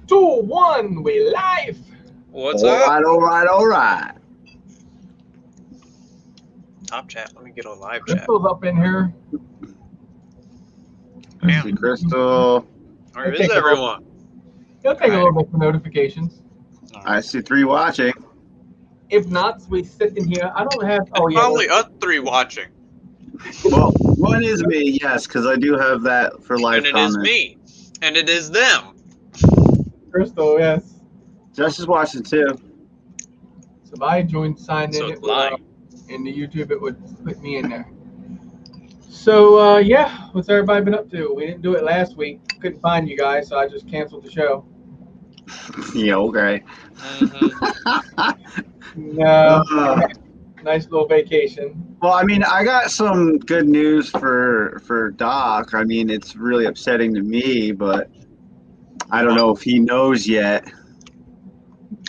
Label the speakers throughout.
Speaker 1: Two, one, we live.
Speaker 2: What's
Speaker 3: all
Speaker 2: up?
Speaker 3: right, all right, all right.
Speaker 2: Top chat. Let me get a live chat.
Speaker 1: Crystal's up in here.
Speaker 2: Damn.
Speaker 3: See Crystal.
Speaker 2: Where
Speaker 1: Take
Speaker 2: is
Speaker 1: a look.
Speaker 2: everyone?
Speaker 1: It'll take a little bit for notifications.
Speaker 3: I see 3 watching.
Speaker 1: If not, we sit in here. I don't have. Oh
Speaker 2: It's
Speaker 1: yeah.
Speaker 2: probably us 3 watching,
Speaker 3: Well, one is me, yes, because I do have that for live
Speaker 2: and it
Speaker 3: comment.
Speaker 2: is me, and it is them.
Speaker 1: Crystal, yes.
Speaker 3: Jess is watching too.
Speaker 1: So if I signed
Speaker 2: So
Speaker 1: in,
Speaker 2: it's
Speaker 1: it would,
Speaker 2: lying.
Speaker 1: in the YouTube, it would put me in there. So yeah, what's everybody been up to? We didn't do it last week. Couldn't find you guys, so I just canceled the show.
Speaker 3: Yeah, okay.
Speaker 1: No,
Speaker 3: Uh,
Speaker 1: nice little vacation.
Speaker 3: well, I mean, I got some good news for Doc. I mean, it's really upsetting to me, but I don't know if he knows yet.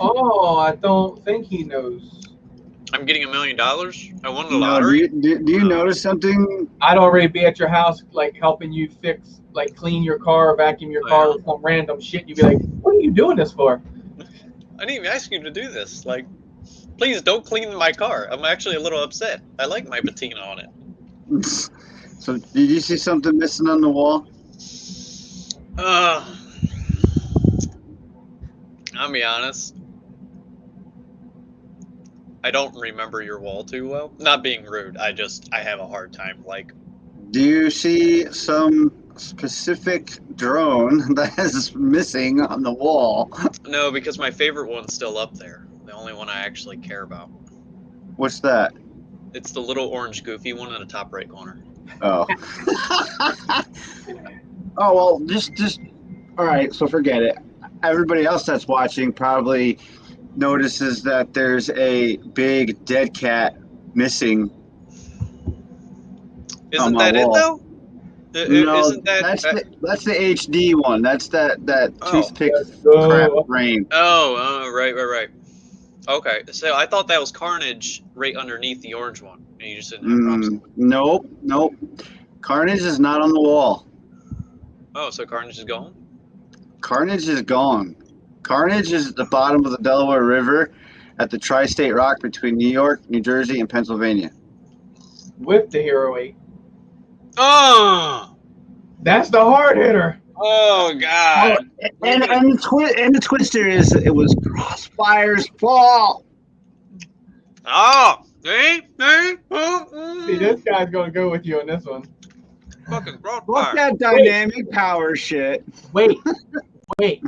Speaker 1: Oh, I don't think he knows.
Speaker 2: I'm getting $1 million. I won the
Speaker 3: No,
Speaker 2: lottery.
Speaker 3: do you notice something?
Speaker 1: I'd already be at your house, like helping you fix, like clean your car, vacuum your car with some random shit. You'd be like, "What are you doing this for?"
Speaker 2: I didn't even ask you to do this. Like, please don't clean my car. I'm actually a little upset. I like my patina on it.
Speaker 3: So, did you see something missing on the wall?
Speaker 2: I'll be honest. I don't remember your wall too well. Not being rude. I have a hard time. Like,
Speaker 3: Do you see some specific drone that is missing on the wall?
Speaker 2: no, because my favorite one's still up there. The only one I actually care about.
Speaker 3: What's that?
Speaker 2: It's the little orange goofy one in the top right corner.
Speaker 3: Oh. Oh, well, just all right, so forget it. Everybody else that's watching probably notices that there's a big dead cat missing.
Speaker 2: Isn't
Speaker 3: my
Speaker 2: that it
Speaker 3: wall.
Speaker 2: though?
Speaker 3: No,
Speaker 2: Isn't that?
Speaker 3: that's the HD one. That's that
Speaker 2: Oh.
Speaker 3: toothpick
Speaker 1: Oh.
Speaker 3: crap frame.
Speaker 2: Right. Okay, so I thought that was Carnage right underneath the orange one, and you just didn't have props.
Speaker 3: Nope. Carnage is not on the wall.
Speaker 2: Oh, so Carnage is gone?
Speaker 3: Carnage is gone. Carnage is at the bottom of the Delaware River at the Tri-State Rock between New York, New Jersey, and Pennsylvania.
Speaker 1: With the Hero 8.
Speaker 2: Oh!
Speaker 1: That's the hard hitter.
Speaker 2: Oh, God.
Speaker 3: And the twister is it was Crossfire's fault.
Speaker 2: Oh! See,
Speaker 1: this guy's gonna go with you on this one.
Speaker 2: fucking
Speaker 3: Fuck
Speaker 2: Crossfire.
Speaker 3: that dynamic power shit.
Speaker 1: Wait,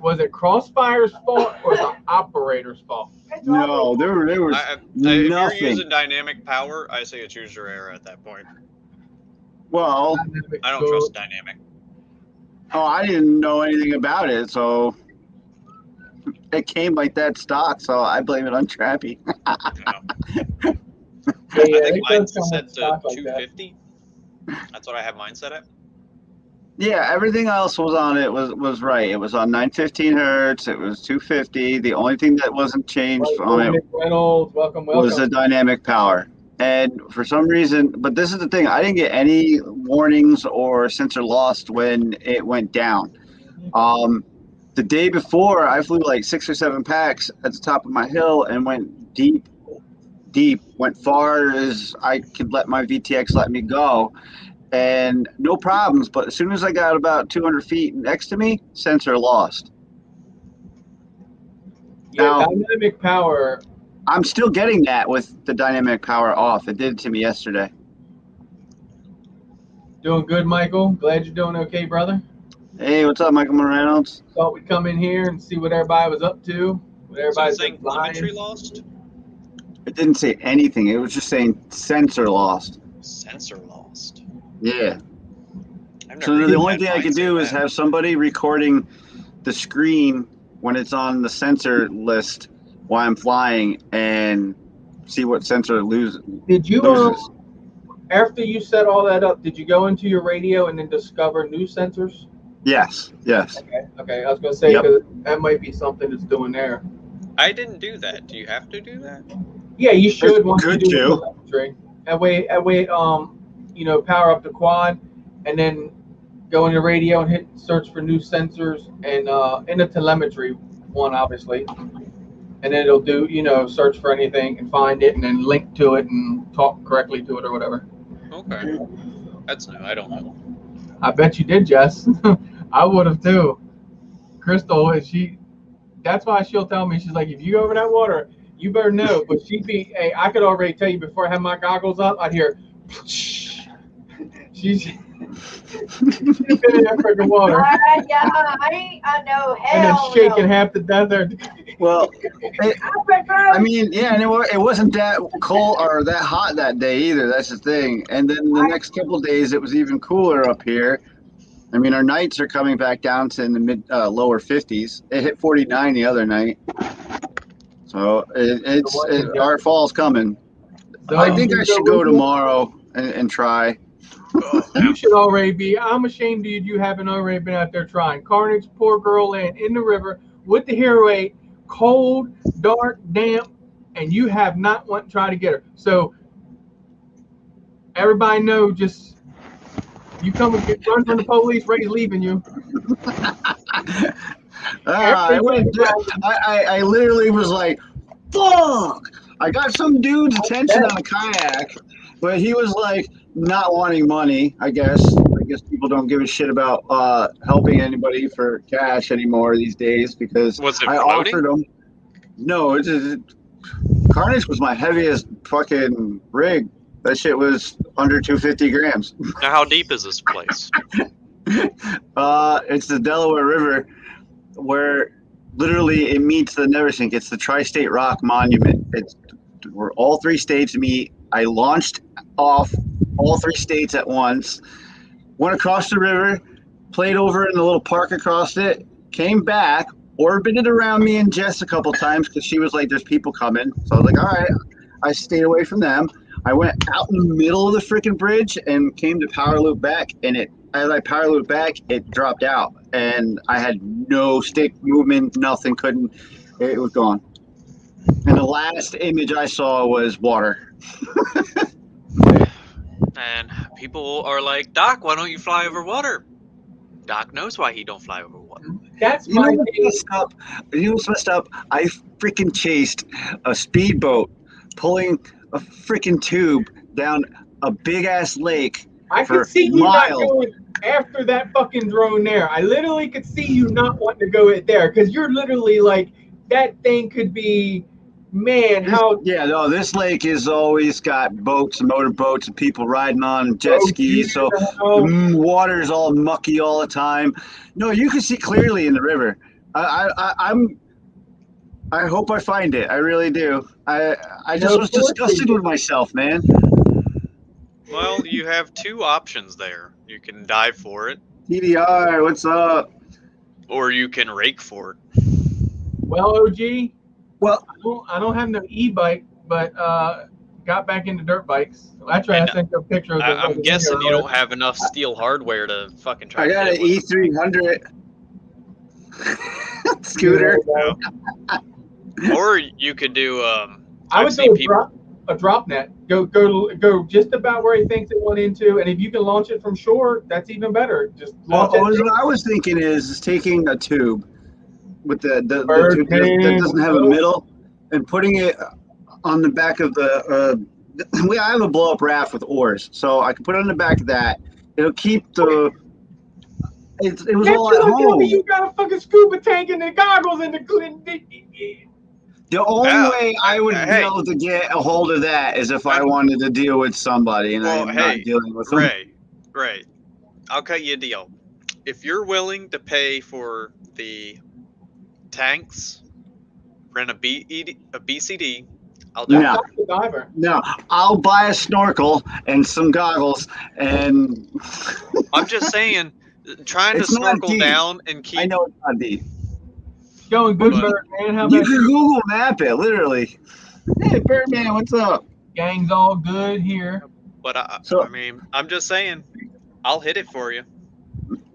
Speaker 1: was it Crossfire's fault or the operator's fault?
Speaker 3: No, there was
Speaker 2: If you're
Speaker 3: nothing.
Speaker 2: using dynamic power, I say it's use your error at that point.
Speaker 3: Well,
Speaker 2: I don't trust dynamic.
Speaker 3: I didn't know anything about it, so it came like that stock, so I blame it on Trappy.
Speaker 1: Yeah,
Speaker 2: I think
Speaker 1: it
Speaker 2: mine's
Speaker 1: does come
Speaker 2: set
Speaker 1: with
Speaker 2: to
Speaker 1: stock like that.
Speaker 2: 250. That's what I have mine set at.
Speaker 3: Yeah, everything else was on it was right. It was on 915 hertz. It was 250. The only thing that wasn't changed on it
Speaker 1: Nick Reynolds, welcome.
Speaker 3: was the dynamic power. And for some reason, but this is the thing, I didn't get any warnings or sensor lost when it went down. The day before, I flew like 6 or 7 packs at the top of my hill and went deep, went far as I could let my VTX let me go. And no problems, but as soon as I got about 200 feet next to me, sensor lost.
Speaker 1: Yeah,
Speaker 3: Now-
Speaker 1: dynamic power.
Speaker 3: I'm still getting that with the dynamic power off. It did it to me yesterday.
Speaker 1: Doing good, Michael. Glad you're doing okay, brother.
Speaker 3: Hey, what's up, Michael Reynolds?
Speaker 1: Thought we'd come in here and see what everybody was up to. What
Speaker 2: So
Speaker 1: everybody's
Speaker 2: it's saying
Speaker 1: been flying.
Speaker 2: telemetry lost?
Speaker 3: It didn't say anything. It was just saying sensor lost.
Speaker 2: Sensor lost.
Speaker 3: Yeah.
Speaker 2: I've
Speaker 3: So
Speaker 2: never
Speaker 3: the
Speaker 2: even
Speaker 3: only
Speaker 2: had
Speaker 3: thing I
Speaker 2: mine
Speaker 3: can
Speaker 2: say
Speaker 3: do is
Speaker 2: that.
Speaker 3: have somebody recording the screen when it's on the sensor list while I'm flying and see what sensor loses.
Speaker 1: Did you, after you set all that up, did you go into your radio and then discover new sensors?
Speaker 3: Yes.
Speaker 1: Okay. I was gonna say
Speaker 3: Yep.
Speaker 1: because that might be something it's doing there.
Speaker 2: I didn't do that. Do you have to do that?
Speaker 1: Yeah, you should
Speaker 3: It's
Speaker 1: once you
Speaker 3: good
Speaker 1: do
Speaker 3: to.
Speaker 1: the telemetry. That way, power up the quad, and then go in the radio and hit search for new sensors and in the telemetry one, obviously. And then it'll do, search for anything and find it and then link to it and talk correctly to it or whatever.
Speaker 2: Okay. That's new. I don't know.
Speaker 1: I bet you did, Jess. I would have too. Crystal, that's why she'll tell me, she's like, if you go over that water, you better know. But I could already tell you before I had my goggles up, I'd hear, she's been in that freaking water.
Speaker 4: Yeah, I know.
Speaker 1: And then
Speaker 4: Hell
Speaker 1: shaking
Speaker 4: no.
Speaker 1: half to death there.
Speaker 3: Well, I mean, yeah, and it wasn't that cold or that hot that day either. That's the thing. And then the next couple of days, it was even cooler up here. I mean, our nights are coming back down to in the lower 50s. It hit 49 the other night. So our fall's coming.
Speaker 1: So
Speaker 3: I think I should go tomorrow and try.
Speaker 1: You should already be. I'm ashamed of you haven't already been out there trying. Carnage, poor girl laying in the river with the Hero 8, cold, dark, damp, and you have not want to try to get her. So everybody know, just you come and run from the police. Ray's leaving you.
Speaker 3: I literally was like, fuck! I got some dude's attention on a kayak, but he was like not wanting money, I guess. I guess people don't give a shit about helping anybody for cash anymore these days because
Speaker 2: Was it
Speaker 3: I
Speaker 2: floating?
Speaker 3: offered him. No, Carnage was my heaviest fucking rig. That shit was under 250 grams.
Speaker 2: Now, how deep is this place?
Speaker 3: It's the Delaware River, where literally it meets the Neversink. It's the Tri-State Rock Monument. It's where all three states meet. I launched off all three states at once, went across the river, played over in the little park across it, came back, orbited around me and Jess a couple times because she was like, there's people coming. So I was like, all right. I stayed away from them. I went out in the middle of the freaking bridge and came to power loop back, and as I power loop back, it dropped out, and I had no stick movement, nothing, it was gone. And the last image I saw was water.
Speaker 2: And people are like, Doc, why don't you fly over water? Doc knows why he don't fly over water.
Speaker 1: That's
Speaker 3: You know
Speaker 1: my
Speaker 3: what's
Speaker 1: thing.
Speaker 3: messed up? You know what's messed up? I freaking chased a speedboat pulling a freaking tube down a big ass lake.
Speaker 1: I
Speaker 3: for
Speaker 1: could see you not
Speaker 3: miles.
Speaker 1: going after that fucking drone there. I literally could see you not wanting to go it there because you're literally like, that thing could be, man, how.
Speaker 3: Yeah, no, this lake has always got boats and motorboats and people riding on jet skis. So the water's all mucky all the time. No, you can see clearly in the river. I hope I find it. I really do. I just was disgusted with myself, man.
Speaker 2: Well, you have two options there. You can dive for it,
Speaker 3: TDR, what's up?
Speaker 2: or you can rake for it.
Speaker 1: Well, OG,
Speaker 3: Well,
Speaker 1: I don't have no e-bike, but got back into dirt bikes. That's right.
Speaker 2: And,
Speaker 1: I sent you a picture of the
Speaker 2: I'm guessing you don't have enough steel hardware to fucking try
Speaker 3: I
Speaker 2: to
Speaker 3: got
Speaker 2: hit
Speaker 3: an
Speaker 2: it with.
Speaker 3: E300 scooter.
Speaker 2: Or you could do.
Speaker 1: I would
Speaker 2: I've seen
Speaker 1: do a drop net. Go just about where he thinks it went into, and if you can launch it from shore, that's even better. Just launch it.
Speaker 3: What I was thinking is taking a tube with the tube that doesn't have a middle and putting it on the back of the. I have a blow up raft with oars, so I can put it on the back of that. It'll keep the. It was all at home.
Speaker 1: You got a fucking scuba tank and the goggles and
Speaker 3: The only
Speaker 2: Yeah.
Speaker 3: way I would
Speaker 2: Hey.
Speaker 3: be able to get a hold of that is if I wanted to deal with somebody, and
Speaker 2: Well,
Speaker 3: I'm
Speaker 2: hey,
Speaker 3: not dealing with them.
Speaker 2: Ray, I'll cut you a deal. If you're willing to pay for the tanks, rent a BCD, I'll do
Speaker 3: No.
Speaker 2: it.
Speaker 1: diver.
Speaker 3: No, I'll buy a snorkel and some goggles, and
Speaker 2: I'm just saying, trying to
Speaker 3: It's not
Speaker 2: snorkel
Speaker 3: deep.
Speaker 2: down and keep.
Speaker 3: I know it's not deep.
Speaker 1: Going good,
Speaker 2: But-
Speaker 1: Birdman. How
Speaker 3: You
Speaker 1: about
Speaker 3: can Google map it, literally. Hey, Birdman, what's up?
Speaker 1: gang's all good here?
Speaker 2: But
Speaker 3: So-
Speaker 2: I mean, I'm just saying, I'll hit it for you.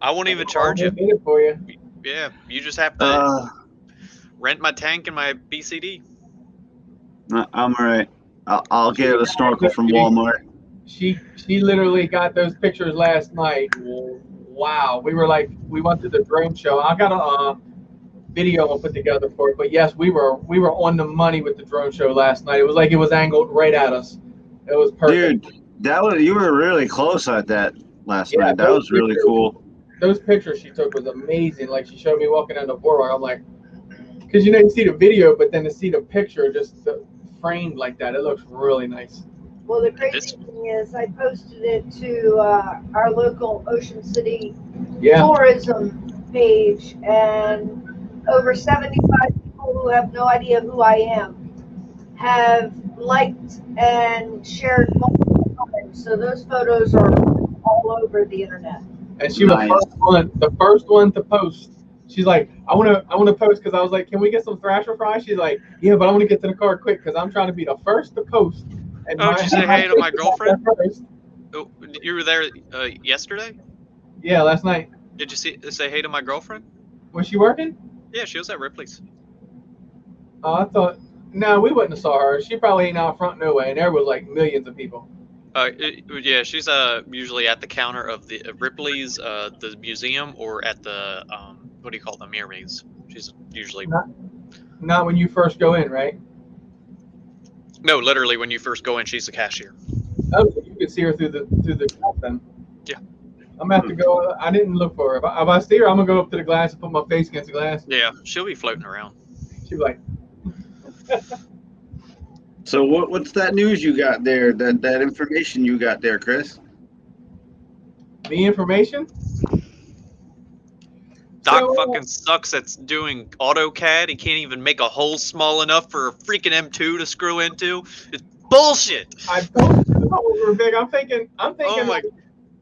Speaker 2: I won't even charge you.
Speaker 1: I'll get it for you.
Speaker 2: Yeah, you just have to rent my tank and my BCD.
Speaker 3: I'm all right. I'll get a snorkel from Walmart.
Speaker 1: She literally got those pictures last night. wow. We went to the drone show. I got a video I'll put together for it. But yes, we were on the money with the drone show last night. It was like it was angled right at us. It was perfect.
Speaker 3: Dude, you were really close at that last
Speaker 1: Yeah,
Speaker 3: night. That was really cool.
Speaker 1: Those pictures she took was amazing. Like she showed me walking down the boardwalk. I'm like, because you see the video, but then to see the picture just framed like that, it looks really nice.
Speaker 4: Well, the crazy thing is, I posted it to our local Ocean City tourism page, and over 75 people who have no idea who I am have liked and shared multiple times. So those photos are all over the internet.
Speaker 1: And she was the first one to post. She's like, I want to post because I was like, can we get some Thrasher fries? She's like, yeah, but I want to get to the car quick because I'm trying to be the first to post. And
Speaker 2: did you say hey to my girlfriend? Oh, you were there yesterday?
Speaker 1: Yeah, last night.
Speaker 2: Did you say hey to my girlfriend?
Speaker 1: Was she working?
Speaker 2: Yeah, she was at Ripley's.
Speaker 1: Oh, I thought, no, we wouldn't have saw her. She probably ain't out front no way, and there was like millions of people.
Speaker 2: Yeah, she's usually at the counter of the Ripley's, the museum, or at the what do you call it, the mirror maze. She's usually
Speaker 1: not when you first go in, right?
Speaker 2: No, literally when you first go in, she's the cashier.
Speaker 1: Oh, so you can see her through the glass then.
Speaker 2: Yeah.
Speaker 1: I'm gonna have to go. I didn't look for her. If I see her, I'm gonna go up to the glass and put my face against the glass.
Speaker 2: Yeah, she'll be floating around.
Speaker 1: She'll be like.
Speaker 3: So what's that news you got there? That information you got there, Chris?
Speaker 1: The information?
Speaker 2: Doc fucking sucks at doing AutoCAD. He can't even make a hole small enough for a freaking M2 to screw into. It's bullshit.
Speaker 1: I told you the holes were big. I'm thinking.
Speaker 2: Oh my.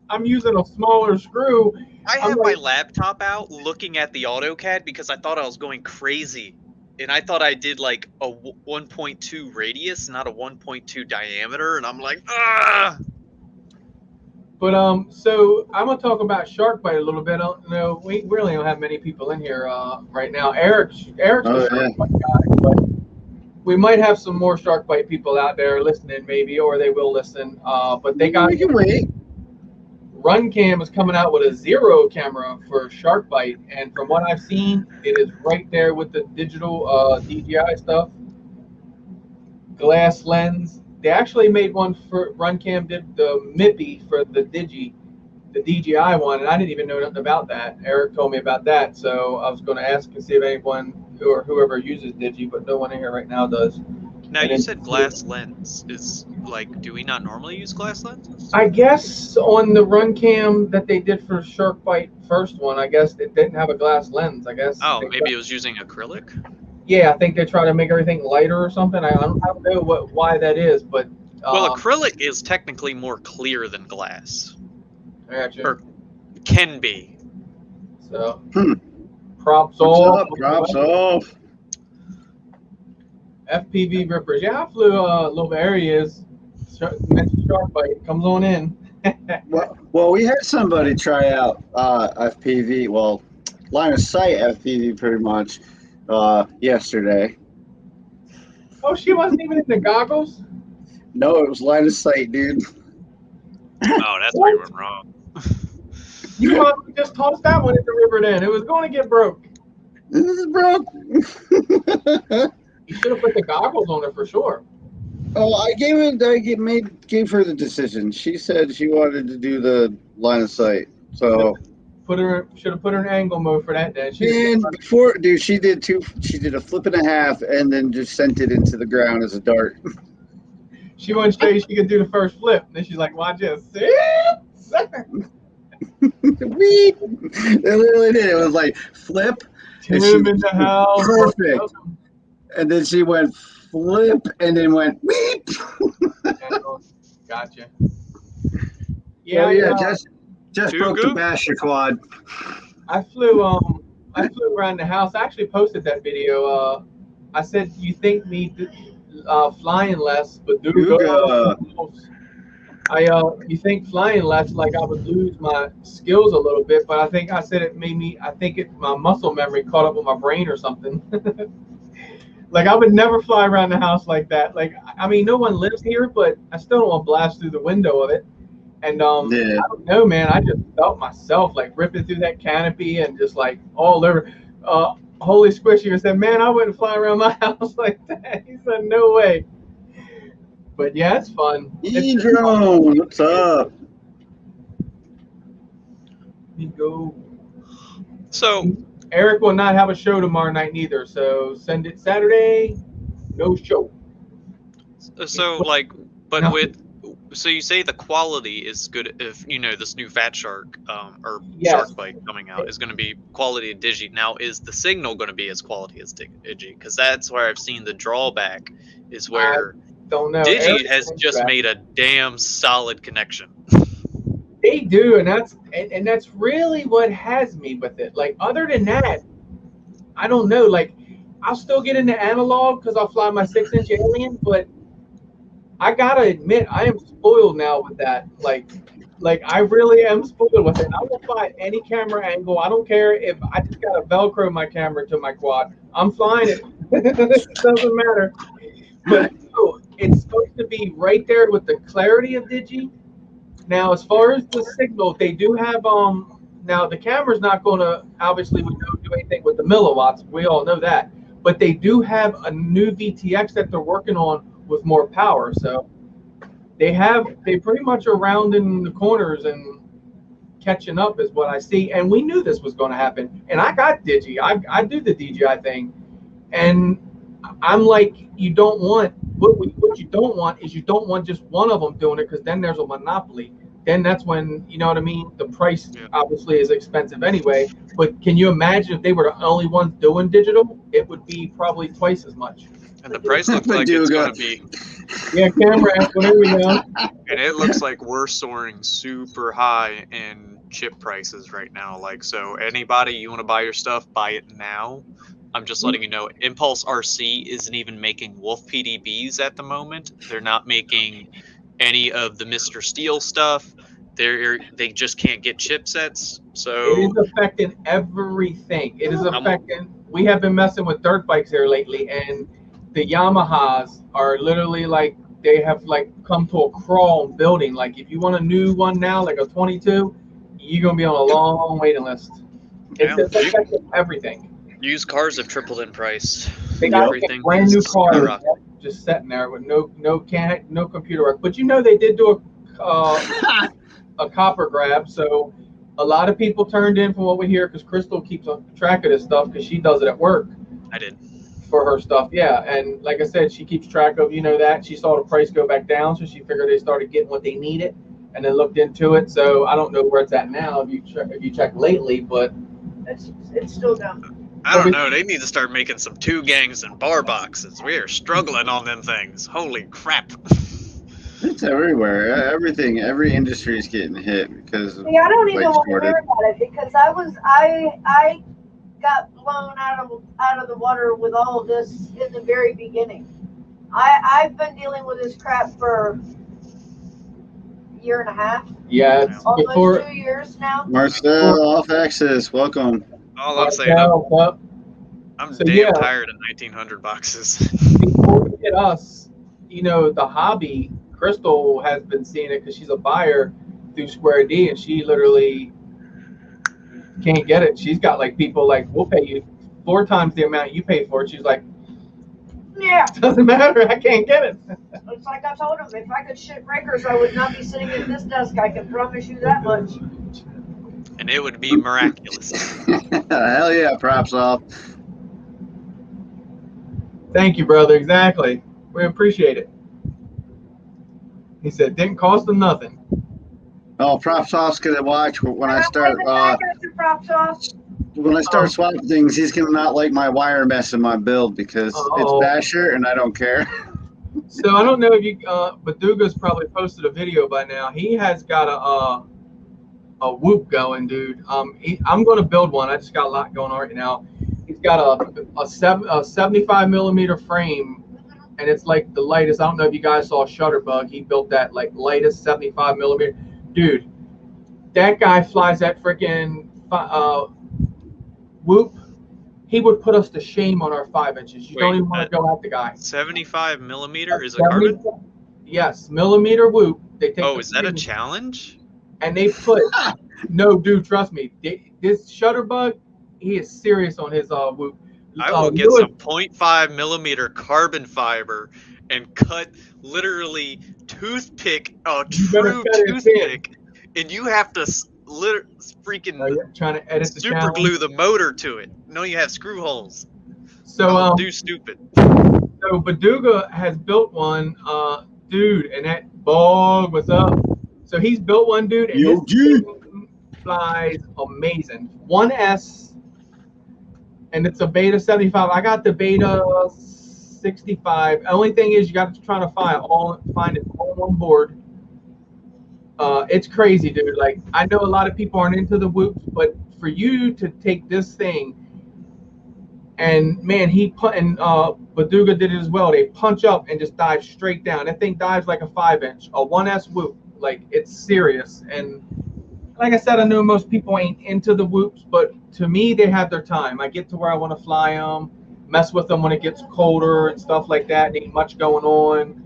Speaker 1: I'm using a smaller screw.
Speaker 2: I have my laptop out looking at the AutoCAD because I thought I was going crazy. And I thought I did like a 1.2 radius, not a 1.2 diameter. And I'm like, ah. But
Speaker 1: so I'm gonna talk about SharkBite a little bit. No, we really don't have many people in here right now. Eric's the SharkBite guy, but we might have some more SharkBite people out there listening, maybe, or they will listen. But they got.
Speaker 3: We can wait.
Speaker 1: RunCam is coming out with a zero camera for SharkBite, and from what I've seen, it is right there with the digital DJI stuff. Glass lens. They actually made one for RunCam, did the MIPI for the DJI one, and I didn't even know nothing about that. Eric told me about that, so I was going to ask and see if anyone or whoever uses Digi, but no one in here right now does.
Speaker 2: Now, you said glass lens. Is like, do we not normally use glass lenses?
Speaker 1: I guess on the RunCam that they did for SharkBite first one, I guess it didn't have a glass lens. I guess.
Speaker 2: Oh, maybe it was using acrylic.
Speaker 1: Yeah, I think they're trying to make everything lighter or something. I don't know why that is, but
Speaker 2: well, acrylic is technically more clear than glass.
Speaker 1: I got you.
Speaker 2: Or can be.
Speaker 1: So props off.
Speaker 3: Props off.
Speaker 1: FPV rippers. Yeah, I flew little areas. SharkBite comes on in.
Speaker 3: well, we had somebody try out FPV. Well, line of sight FPV pretty much yesterday.
Speaker 1: Oh, she wasn't even in the goggles?
Speaker 3: No, it was line of sight, dude.
Speaker 2: Oh, that's where you went wrong.
Speaker 1: You just tossed that one in the river then. It was going to get broke.
Speaker 3: This is broke.
Speaker 1: You should have put the goggles on it for sure.
Speaker 3: Oh, I gave her the decision. She said she wanted to do the line of sight. So
Speaker 1: should have put her in angle mode for that then.
Speaker 3: She did a flip and a half and then just sent it into the ground as a dart.
Speaker 1: She wanted to show you she could do the first flip. Then she's like, watch this.
Speaker 3: They literally did. It was like flip.
Speaker 1: Tim in the house.
Speaker 3: Perfect. And then she went flip and then went weep.
Speaker 1: Gotcha.
Speaker 3: Yeah, just broke the basher quad.
Speaker 1: I flew around the house. I actually posted that video. I said, you think me flying less, but you think flying less, like I would lose my skills a little bit, but I said it made me, my muscle memory caught up with my brain or something. Like, I would never fly around the house like that. Like, I mean, no one lives here, but I still don't want to blast through the window of it. And
Speaker 3: Yeah.
Speaker 1: I don't know, man. I just felt myself like ripping through that canopy and just like all over. Holy Squishy said, "Man, I wouldn't fly around my house like that." He said, "No way." But yeah, it's fun. It's fun.
Speaker 3: E-Drone, what's up?
Speaker 1: We go.
Speaker 2: So
Speaker 1: Eric will not have a show tomorrow night neither, so send it Saturday. No show.
Speaker 2: like, but
Speaker 1: No.
Speaker 2: so you say the quality is good if this new Fat Shark or
Speaker 1: Yes.
Speaker 2: Shark Bite coming out is going to be quality of Digi. Now, is the signal going to be as quality as Digi? Because that's where I've seen the drawback is where
Speaker 1: Don't know.
Speaker 2: Digi
Speaker 1: Eric
Speaker 2: has
Speaker 1: thinks
Speaker 2: just
Speaker 1: that.
Speaker 2: made a damn solid connection.
Speaker 1: They do, and that's really what has me with it. Like, other than that, I don't know. Like, I'll still get into analog because I'll fly my 6-inch Alien, but I gotta admit, I am spoiled now with that. Like I really am spoiled with it. I will fly any camera angle. I don't care if I just gotta Velcro my camera to my quad. I'm flying it. It doesn't matter. But it's supposed to be right there with the clarity of Digi. Now, as far as the signal, they do have now the camera's not going to obviously do anything with the milliwatts. We all know that, but they do have a new VTX that they're working on with more power. So they pretty much are rounding the corners and catching up is what I see. And we knew this was going to happen. And I got Digi. I do the DJI thing, and I'm like, you don't want what you don't want is you don't want just one of them doing it, because then there's a monopoly. Then that's when, you know what I mean, the price obviously is expensive anyway. But can you imagine if they were the only ones doing digital? It would be probably twice as much.
Speaker 2: And the price looks like it's going to be.
Speaker 1: Yeah, camera. There we go.
Speaker 2: And it looks like we're soaring super high in chip prices right now. Like, so anybody, you want to buy your stuff, buy it now. I'm just letting you know, Impulse RC isn't even making Wolf PDBs at the moment. They're not making any of the Mr. Steel stuff. They just can't get chipsets. So
Speaker 1: it is affecting everything. It is affecting. We have been messing with dirt bikes here lately, and the Yamahas are literally like, they have like come to a crawl building. Like, if you want a new one now, like a 22, you're gonna be on a long waiting list. It's affecting everything.
Speaker 2: Used cars have tripled in price.
Speaker 1: They got a brand new car just sitting there with no computer work. But they did do a copper grab, so a lot of people turned in from what we hear, because Crystal keeps on track of this stuff because she does it at work.
Speaker 2: I did.
Speaker 1: For her stuff, yeah. And like I said, she keeps track of that. She saw the price go back down, so she figured they started getting what they needed, and then looked into it. So I don't know where it's at now if you check lately, but
Speaker 4: it's still down.
Speaker 2: I don't know. They need to start making some 2 gangs and bar boxes. We are struggling on them things. Holy crap.
Speaker 3: It's everywhere. Everything. Every industry is getting hit because.
Speaker 4: See, I don't even want to hear about it, because I got blown out of the water with all of this in the very beginning. I've been dealing with this crap for a year and a half.
Speaker 1: Yeah, it's
Speaker 4: almost 2 years now.
Speaker 3: Marcel off access. Welcome.
Speaker 2: All I'm saying, I'm tired of 1900 boxes.
Speaker 1: Before we get us, the hobby, Crystal has been seeing it because she's a buyer through Square D, and she literally can't get it. She's got like people like, we'll pay you 4 times the amount you pay for it. She's like, yeah, doesn't matter, I can't get it.
Speaker 4: It's like I told him, if I could ship breakers, I would not be sitting at this desk. I can promise you that much.
Speaker 2: And it would be miraculous.
Speaker 3: Hell yeah, props off.
Speaker 1: Thank you, brother. Exactly. We appreciate it. He said, didn't cost them nothing.
Speaker 3: Oh, props off's gonna watch when I start. When I start swapping things, he's gonna not like my wire mess in my build because it's Basher and I don't care.
Speaker 1: So I don't know if you, Baduga's probably posted a video by now. He has got a Whoop going, dude. I'm going to build one. I just got a lot going on right now. He's got a 75 millimeter frame, and it's like the lightest. I don't know if you guys saw Shutterbug. He built that like lightest 75 millimeter. Dude, that guy flies that freaking Whoop. He would put us to shame on our 5 inches. You don't even want to go at the guy.
Speaker 2: 75 millimeter is a carbon?
Speaker 1: Yes, millimeter Whoop. They take
Speaker 2: is that a challenge?
Speaker 1: and they put no, dude, trust me. This Shutterbug, he is serious on his whoop.
Speaker 2: I will get some 0.5 millimeter carbon fiber and cut literally toothpick, a true toothpick, and you have to freaking
Speaker 1: trying to edit the
Speaker 2: super glue the motor to it. No, you have screw holes.
Speaker 1: So
Speaker 2: do stupid.
Speaker 1: So Baduga has built one, dude, and that bog was up. So he's built one, dude, and his thing flies amazing. 1S. And it's a beta 75. I got the beta 65. The only thing is you got to try to find it all on board. It's crazy, dude. Like, I know a lot of people aren't into the whoops, but for you to take this thing, and man, Baduga did it as well. They punch up and just dive straight down. That thing dives like a 5-inch, a 1S whoop. Like, it's serious. And like I said, I know most people ain't into the whoops, but to me, they have their time. I get to where I want to fly them, mess with them when it gets colder and stuff like that. Ain't much going on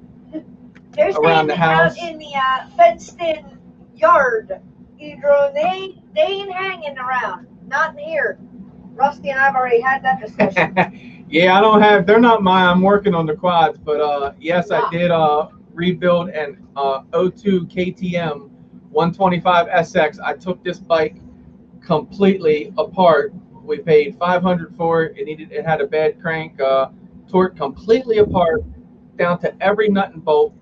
Speaker 1: around the house.
Speaker 4: Out in the fenced-in yard, Edro, they ain't hanging around. Not in here. Rusty and I've already had that discussion.
Speaker 1: Yeah, they're not mine. I'm working on the quads, but yes, I did rebuild an 02 KTM 125 SX. I took this bike completely apart. We paid $500 for it. It had a bad crank. Tore it completely apart, down to every nut and bolt.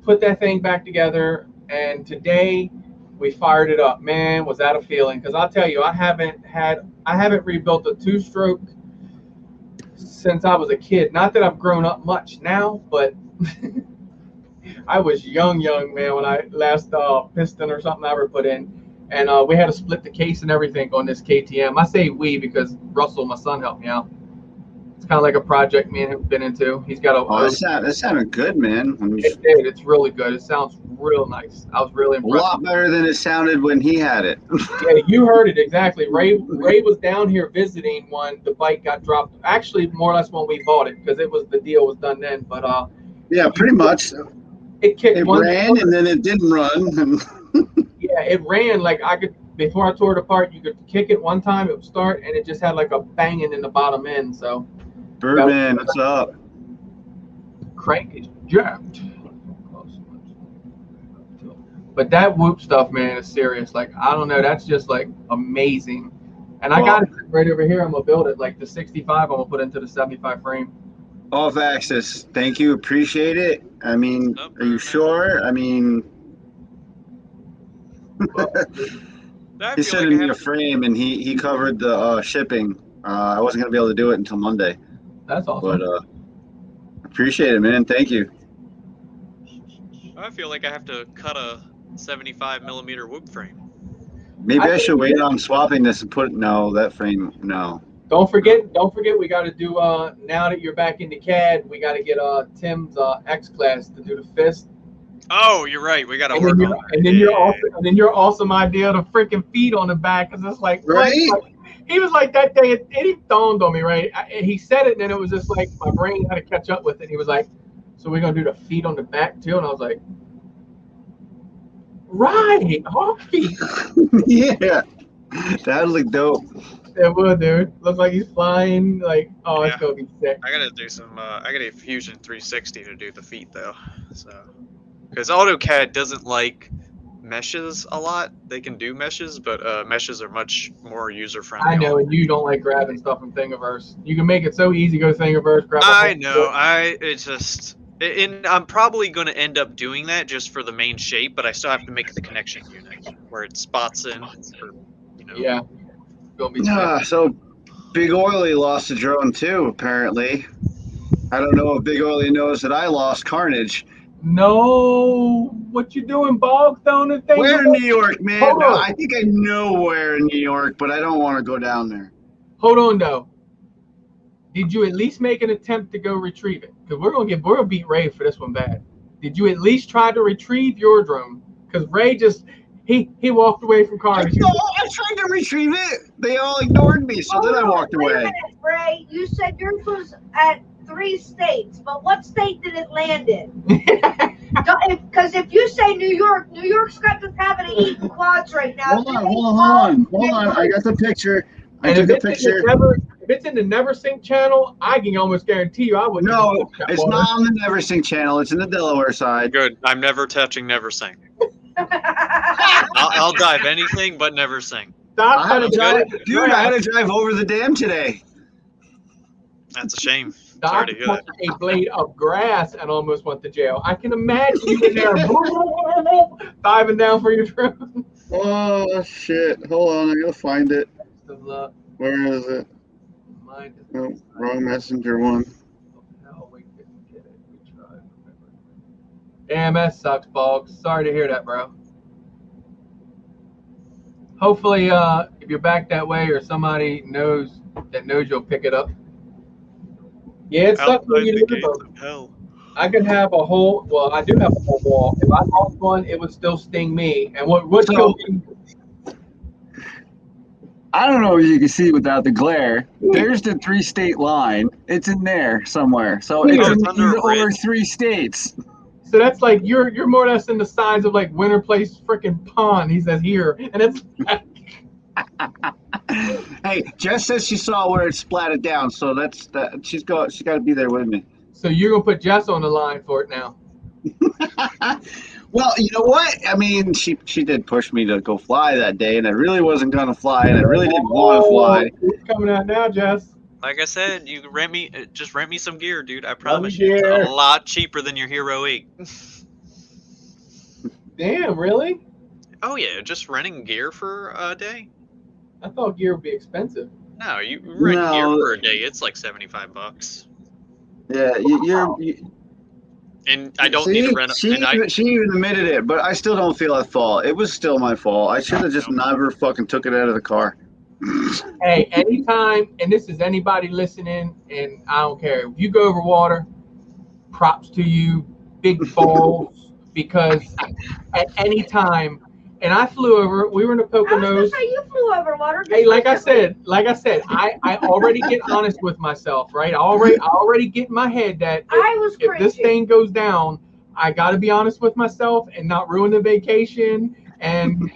Speaker 1: Put that thing back together, and today we fired it up. Man, was that a feeling? Because I'll tell you, I haven't rebuilt a 2-stroke since I was a kid. Not that I've grown up much now, but I was young, man, when I last piston or something I ever put in. And we had to split the case and everything on this KTM. I say we because Russell, my son, helped me out. It's kind of like a project me and him have been into. He's got a...
Speaker 3: Oh, that sounded good, man.
Speaker 1: It did. It's really good. It sounds real nice. I was really impressed.
Speaker 3: A lot better than it sounded when he had it.
Speaker 1: Yeah, you heard it exactly. Ray was down here visiting when the bike got dropped. Actually, more or less when we bought it, because the deal was done then. But
Speaker 3: yeah, pretty much.
Speaker 1: It kicked.
Speaker 3: It ran and then it didn't run.
Speaker 1: Yeah, it ran like I could. Before I tore it apart, you could kick it one time, it would start, and it just had like a banging in the bottom end. So,
Speaker 3: Birdman, what's up?
Speaker 1: Crank is jacked. But that whoop stuff, man, is serious. Like, I don't know, that's just like amazing. And I got it right over here. I'm gonna build it like the 65. I'm gonna put into the 75 frame.
Speaker 3: Off axis. Thank you. Appreciate it. I mean, are you sure? I mean, he sent me a frame and he covered the shipping. I wasn't gonna be able to do it until Monday.
Speaker 1: That's awesome.
Speaker 3: But appreciate it, man. Thank you.
Speaker 2: I feel like I have to cut a 75 millimeter whoop frame.
Speaker 3: Maybe I should wait on swapping this and that frame. No.
Speaker 1: Don't forget, we got to do, now that you're back into CAD, we got to get Tim's X-Class to do the fist.
Speaker 2: Oh, you're right. We got to work on
Speaker 1: it. And then your awesome idea, the freaking feet on the back, because it's like,
Speaker 3: right?
Speaker 1: Like, he was like that day, it dawned on me, right? He said it, and then it was just like, my brain had to catch up with it. He was like, so we're going to do the feet on the back, too? And I was like, right, hawk feet.
Speaker 3: Yeah, that would look dope.
Speaker 1: It would, dude. Looks like he's flying. Like, oh, it's gonna be sick.
Speaker 2: I gotta do some. I gotta Fusion 360 to do the feet though. So, because AutoCAD doesn't like meshes a lot. They can do meshes, but meshes are much more user friendly.
Speaker 1: I know, and you don't like grabbing stuff from Thingiverse. You can make it so easy. Go to Thingiverse, grab.
Speaker 2: I know. It's just. And I'm probably going to end up doing that just for the main shape, but I still have to make the connection unit where it spots in.
Speaker 1: Yeah.
Speaker 3: So Big Oily lost a drone too, apparently. I don't know if Big Oily knows that I lost Carnage.
Speaker 1: No. What you doing, Bog? Throwing the thing?
Speaker 3: Where in New York, man? No, I think I know where in New York, but I don't want to go down there.
Speaker 1: Hold on, though. Did you at least make an attempt to go retrieve it? Because we're gonna beat Ray for this one bad. Did you at least try to retrieve your drone? Because Ray just he walked away from Carnage.
Speaker 3: I tried to retrieve it. They all ignored me, so then I walked away.
Speaker 4: Wait a minute, Ray. You said yours was at 3 states, but what state did it land in? Because if you say New York, New York's got the habit of eating quads right now.
Speaker 3: Hold on. I got the picture. I
Speaker 1: And
Speaker 3: took
Speaker 1: if
Speaker 3: a picture.
Speaker 1: if it's in the Never Sink channel, I can almost guarantee you I wouldn't.
Speaker 3: No,
Speaker 1: even touch that
Speaker 3: it's
Speaker 1: water.
Speaker 3: not on the Neversink channel. It's in the Delaware side.
Speaker 2: Good. I'm never touching Neversink. I'll dive anything but Neversink.
Speaker 1: Stop
Speaker 3: I had to
Speaker 1: trying
Speaker 3: drive, dude. I had to drive over the dam today.
Speaker 2: That's a shame.
Speaker 1: Stop
Speaker 2: Sorry to hear that.
Speaker 1: touching a blade of grass and almost went to jail. I can imagine you in there diving down for your drone.
Speaker 3: Oh shit! Hold on, I gotta find it. Where is it?
Speaker 1: Mine is
Speaker 3: Oh, wrong messenger one.
Speaker 1: no, we didn't get it. We tried. Damn, that sucks, Boggs. Sorry to hear that, bro. Hopefully, if you're back that way or somebody knows you'll pick it up. Yeah, it sucks when
Speaker 2: Outside
Speaker 1: you
Speaker 2: the
Speaker 1: lose
Speaker 2: gates
Speaker 1: them.
Speaker 2: of hell.
Speaker 1: I could have a whole. Well, I do have a whole wall. If I lost one, it would still sting me. And what
Speaker 3: So-
Speaker 1: killed me?
Speaker 3: I don't know if you can see without the glare. There's the 3-state line. It's in there somewhere. So it's
Speaker 1: Oh,
Speaker 3: in
Speaker 2: it's under a
Speaker 3: over
Speaker 2: bridge.
Speaker 3: 3 states.
Speaker 1: So that's like you're more or less in the size of like Winter Place freaking pond. He says here, and it's
Speaker 3: Hey, Jess says she saw where it splatted down, so that's that. She got to be there with me.
Speaker 1: so you're gonna put Jess on the line for it now.
Speaker 3: Well, you know what? I mean, she did push me to go fly that day, and I really wasn't gonna fly, and I really didn't want to fly.
Speaker 1: It's coming out now, Jess.
Speaker 2: Like I said, you can just rent me some gear, dude. I promise
Speaker 1: me
Speaker 2: you, it's
Speaker 1: gear.
Speaker 2: a lot cheaper than your Hero 8.
Speaker 1: Damn, really?
Speaker 2: Oh yeah, just renting gear for a day.
Speaker 1: I thought gear would be expensive.
Speaker 2: No, you rent gear
Speaker 3: No.
Speaker 2: for a day. It's like $75.
Speaker 3: Yeah,
Speaker 2: And I don't need to rent.
Speaker 3: She even admitted it, but I still don't feel at fault. It was still my fault. I should have just never fucking took it out of the car.
Speaker 1: Hey, anytime, and this is anybody listening, and I don't care if you go over water. Props to you, big balls, because at any time, and I flew over. We were in the
Speaker 4: I was gonna
Speaker 1: Poconos.
Speaker 4: say you flew over water.
Speaker 1: Hey, like I said, I already get honest with myself, right? I already get in my head that
Speaker 4: I was
Speaker 1: if this
Speaker 4: crazy.
Speaker 1: thing goes down, I got to be honest with myself and not ruin the vacation. And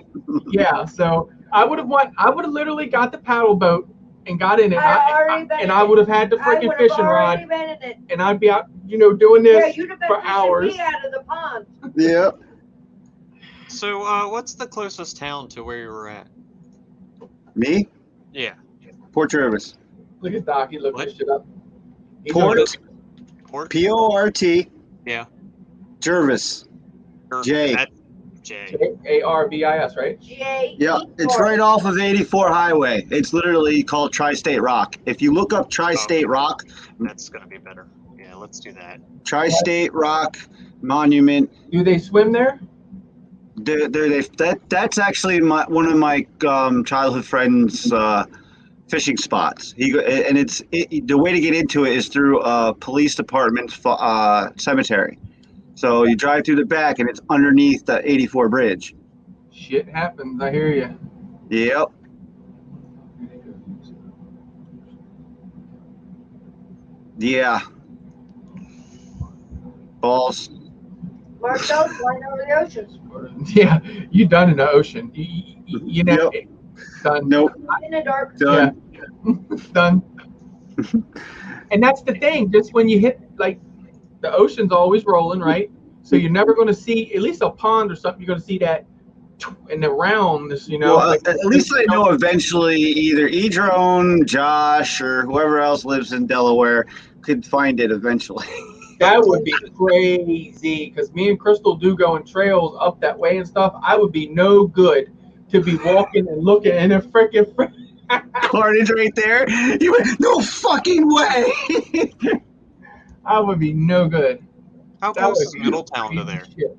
Speaker 1: yeah, so I would have literally got the paddle boat and got in it, and I would have had the
Speaker 4: I
Speaker 1: freaking
Speaker 4: would have
Speaker 1: fishing
Speaker 4: already
Speaker 1: rod,
Speaker 4: been in it.
Speaker 1: and I'd be out, doing
Speaker 4: Yeah,
Speaker 1: this
Speaker 4: you'd have been
Speaker 1: for
Speaker 4: fishing
Speaker 1: hours.
Speaker 4: me out of the pond.
Speaker 3: Yeah.
Speaker 2: So, what's the closest town to where you were at?
Speaker 3: Me?
Speaker 2: Yeah.
Speaker 3: Port Jervis.
Speaker 1: Look at Doc, he looked
Speaker 2: What?
Speaker 1: this shit up. He's
Speaker 3: Port.
Speaker 1: over-
Speaker 2: Port.
Speaker 3: Port.
Speaker 2: Yeah.
Speaker 3: Jervis. J.
Speaker 2: J.
Speaker 1: Arbis, right?
Speaker 4: J.
Speaker 3: Yeah, it's right off of 84 Highway. It's literally called Tri-State Rock. If you look up Tri-State Rock,
Speaker 2: That's gonna be better. Yeah, let's do that.
Speaker 3: Tri-State Rock Monument.
Speaker 1: Do they swim there?
Speaker 3: That's actually one of my childhood friends' fishing spots. The way to get into it is through a police department cemetery. So you drive through the back, and it's underneath the 84 bridge.
Speaker 1: Shit happens. I hear you.
Speaker 3: Yep. Yeah. Balls.
Speaker 4: Marcel's flying over the oceans.
Speaker 1: Yeah, you done in the ocean. You know, done.
Speaker 3: Nope.
Speaker 4: In the dark.
Speaker 3: Done.
Speaker 1: Done. And that's the thing. Just when you hit, like, the ocean's always rolling, right? So you're never going to see, at least a pond or something, you're going to see that in the roundness,
Speaker 3: Well,
Speaker 1: like,
Speaker 3: at least I know eventually either Edrone, Josh, or whoever else lives in Delaware could find it eventually.
Speaker 1: that would be crazy, because me and Crystal do go in trails up that way and stuff. I would be no good to be walking and looking in a freaking
Speaker 3: Carnage right there. You went, no fucking way.
Speaker 1: I would be no good.
Speaker 2: How
Speaker 1: That
Speaker 2: close
Speaker 1: would
Speaker 2: is
Speaker 1: be
Speaker 2: Middletown to there?
Speaker 1: crazy shit.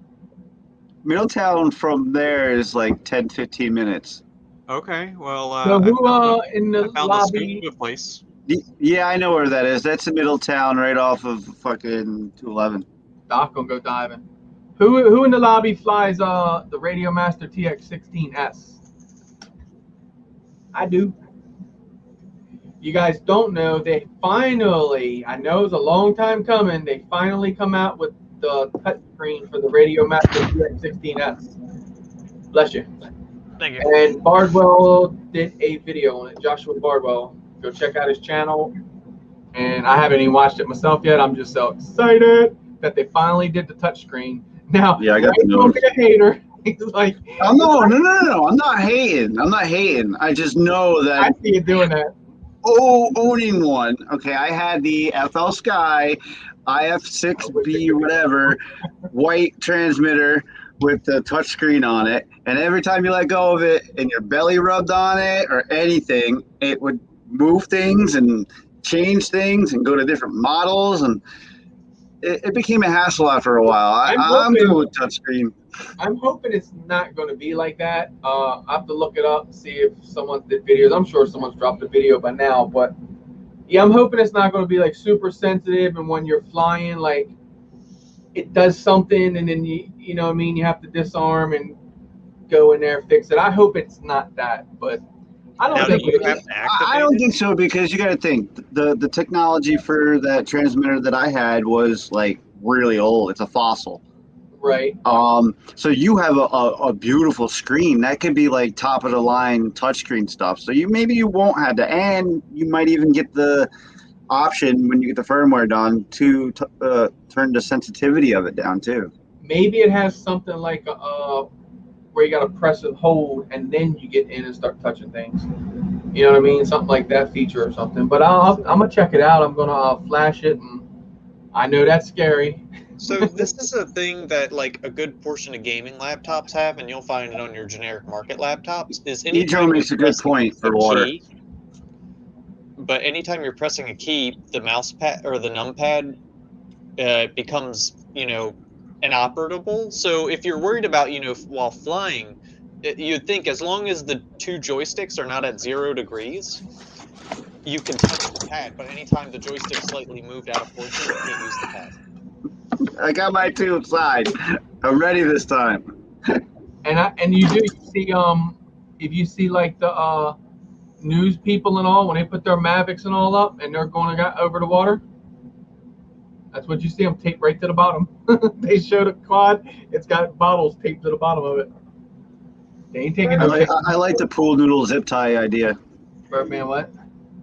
Speaker 3: Middletown from there is like 10, 15 minutes.
Speaker 2: Okay, well,
Speaker 1: So
Speaker 2: I
Speaker 1: who
Speaker 2: found
Speaker 1: in
Speaker 2: I
Speaker 1: the
Speaker 2: found
Speaker 1: lobby?
Speaker 2: the place.
Speaker 3: Yeah, I know where that is. That's in Middletown, right off of fucking 211.
Speaker 1: Doc gonna go diving. Who in the lobby flies the Radio Master TX16S? I do. You guys don't know, they finally, I know it's a long time coming, they finally come out with the touch screen for the Radio Master GX16S. Bless you.
Speaker 2: Thank you.
Speaker 1: And Bardwell did a video on it. Joshua Bardwell. Go check out his channel. And I haven't even watched it myself yet. I'm just so excited that they finally did the touchscreen. Now,
Speaker 3: Yeah, I got the
Speaker 1: don't be a hater. He's like,
Speaker 3: oh, no. I'm not hating. I just know that.
Speaker 1: I see you doing that.
Speaker 3: Owning one. Okay, I had the FL Sky IF6B whatever white transmitter with the touchscreen on it, and every time you let go of it and your belly rubbed on it or anything, it would move things and change things and go to different models, and it became a hassle after a while. I'm good with touchscreen.
Speaker 1: I'm hoping it's not going to be like that. I have to look it up, see if someone did videos. I'm sure someone's dropped a video by now, but yeah, I'm hoping it's not going to be like super sensitive, and when you're flying, like it does something, and then you know what I mean, you have to disarm and go in there, fix it. I hope it's not that, but I don't think it is.
Speaker 3: I don't think so, because you got to think the technology for that transmitter that I had was like really old. It's a fossil.
Speaker 1: Right.
Speaker 3: So you have a beautiful screen that could be like top of the line touchscreen stuff. So maybe you won't have that, and you might even get the option when you get the firmware done to turn the sensitivity of it down too.
Speaker 1: Maybe it has something like where you got to press and hold, and then you get in and start touching things. You know what I mean? Something like that feature or something. But I'm gonna check it out. I'm gonna flash it, and I know that's scary.
Speaker 2: So this is a thing that like a good portion of gaming laptops have, and you'll find it on your generic market laptops. Is
Speaker 3: Ejo makes a good point for water.
Speaker 2: But anytime you're pressing a key, the mouse pad or the numpad becomes, inoperable. So if you're worried about, while flying, you'd think as long as the two joysticks are not at 0 degrees, you can touch the pad. But anytime the joystick slightly moved out of portion, you can't use the pad.
Speaker 3: I got my two sides. I'm ready this time.
Speaker 1: And you see if you see like the news people and all, when they put their Mavics and all up and they're going over the water, that's what you see them taped right to the bottom. They showed a quad, it's got bottles taped to the bottom of it. They ain't taking no shit.
Speaker 3: I like the pool noodle zip tie idea.
Speaker 1: Birdman what?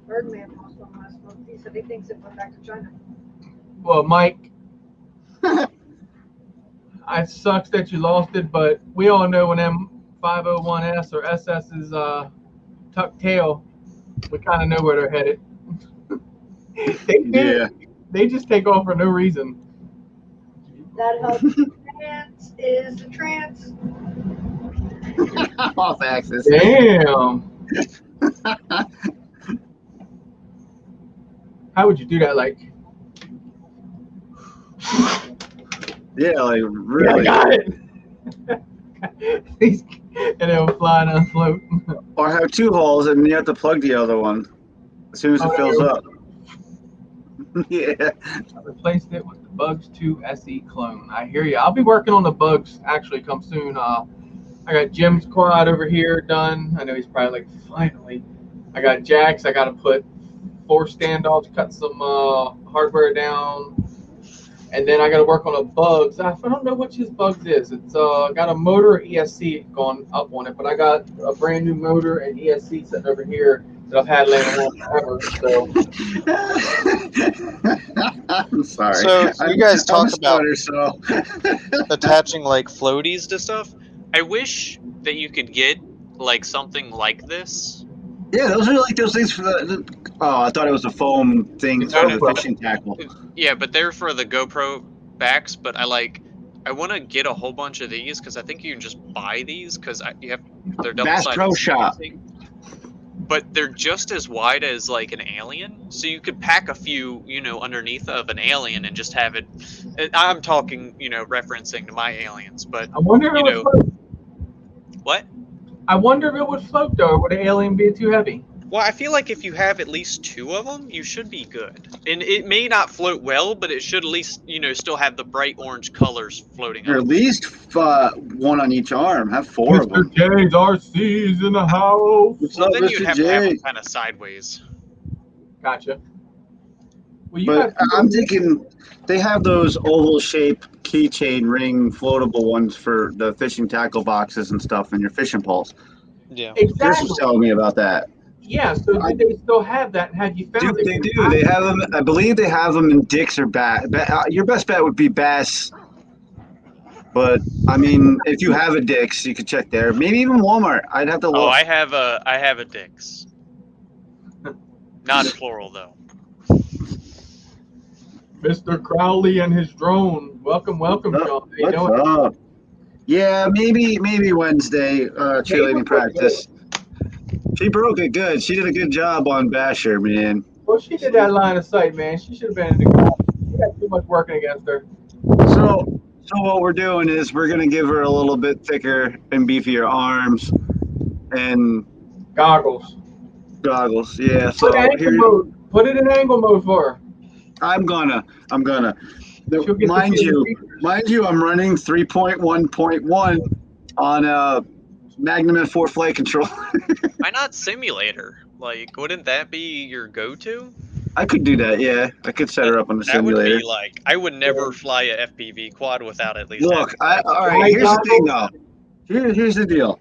Speaker 4: Birdman lost one last month. He said he thinks it went back to China.
Speaker 1: Well, Mike, it sucks that you lost it, but we all know when them 501S or SS's tuck tail, we kind of know where they're headed. They just take off for no reason.
Speaker 4: That helps. Trance is a trance.
Speaker 3: Off axis.
Speaker 1: Damn. How would you do that? Like,
Speaker 3: yeah, like really.
Speaker 1: Yeah, I got it. And it'll fly and float.
Speaker 3: Or have two holes and you have to plug the other one as soon as it fills up. Yeah.
Speaker 1: I replaced it with the Bugs 2 SE clone. I hear you. I'll be working on the Bugs actually come soon. I got Jim's quad over here done. I know he's probably like, finally. I got Jack's. I got to put 4 standoffs, cut some hardware down. And then I got to work on a Bugs. I don't know which his Bugs is. It's got a motor ESC going up on it, but I got a brand new motor and ESC sitting over here that I've had laying around forever. So
Speaker 3: I'm sorry.
Speaker 2: So you guys talk about
Speaker 3: so.
Speaker 2: attaching like floaties to stuff. I wish that you could get like something like this.
Speaker 3: Yeah, those are like those things for the I thought it was a foam thing for the fishing tackle.
Speaker 2: Yeah, but they're for the GoPro backs. But I want to get a whole bunch of these because I think you can just buy these because they're double-sided.
Speaker 3: Bass Pro Shop.
Speaker 2: But they're just as wide as like an Alien, so you could pack a few, underneath of an Alien and just have it. I'm talking, referencing to my Aliens, but
Speaker 1: I wonder if it would float.
Speaker 2: What?
Speaker 1: I wonder if it would float though. Would the Alien be too heavy?
Speaker 2: Well, I feel like if you have at least 2 of them, you should be good. And it may not float well, but it should at least, still have the bright orange colors floating.
Speaker 3: Or at least 1 on each arm. Have 4 of them.
Speaker 1: Mr. J's RC's in the house.
Speaker 2: Well, then you'd have to have them kind of sideways.
Speaker 1: Gotcha. Well,
Speaker 3: I'm thinking they have those oval-shaped keychain ring floatable ones for the fishing tackle boxes and stuff and your fishing poles.
Speaker 2: Yeah.
Speaker 3: Chris
Speaker 1: Exactly.
Speaker 3: was telling me about that.
Speaker 1: Yeah. So do they still have that? Have you found it?
Speaker 3: They do. They have them. I believe they have them in Dick's or Bass. Your best bet would be Bass. But I mean, if you have a Dick's, you could check there. Maybe even Walmart. I'd have to look.
Speaker 2: Oh, I have a Dick's. Not plural though.
Speaker 1: Mr. Crowley and his drone. Welcome, Sean. How you
Speaker 3: What's
Speaker 1: doing?
Speaker 3: up? Yeah, maybe Wednesday cheerleading practice. She broke it good. She did a good job on Basher, man.
Speaker 1: Well, she did that line of sight, man. She should have been in the crowd. She got too much working against her.
Speaker 3: So what we're doing is we're gonna give her a little bit thicker and beefier arms and
Speaker 1: Goggles.
Speaker 3: goggles. Yeah. So
Speaker 1: Put angle mode. Put it in angle mode for her.
Speaker 3: I'm gonna.
Speaker 1: She'll get
Speaker 3: Mind
Speaker 1: to see
Speaker 3: you,
Speaker 1: the
Speaker 3: I'm running 3.1.1 on a Magnum F4 flight control.
Speaker 2: Why not simulator? Like, wouldn't that be your go-to?
Speaker 3: I could do that. Yeah, I could set her up on the
Speaker 2: That would
Speaker 3: simulator.
Speaker 2: be like, I would never fly a FPV quad without at least.
Speaker 3: Look,
Speaker 2: having
Speaker 3: all right. Here's the thing, though. Here's the deal.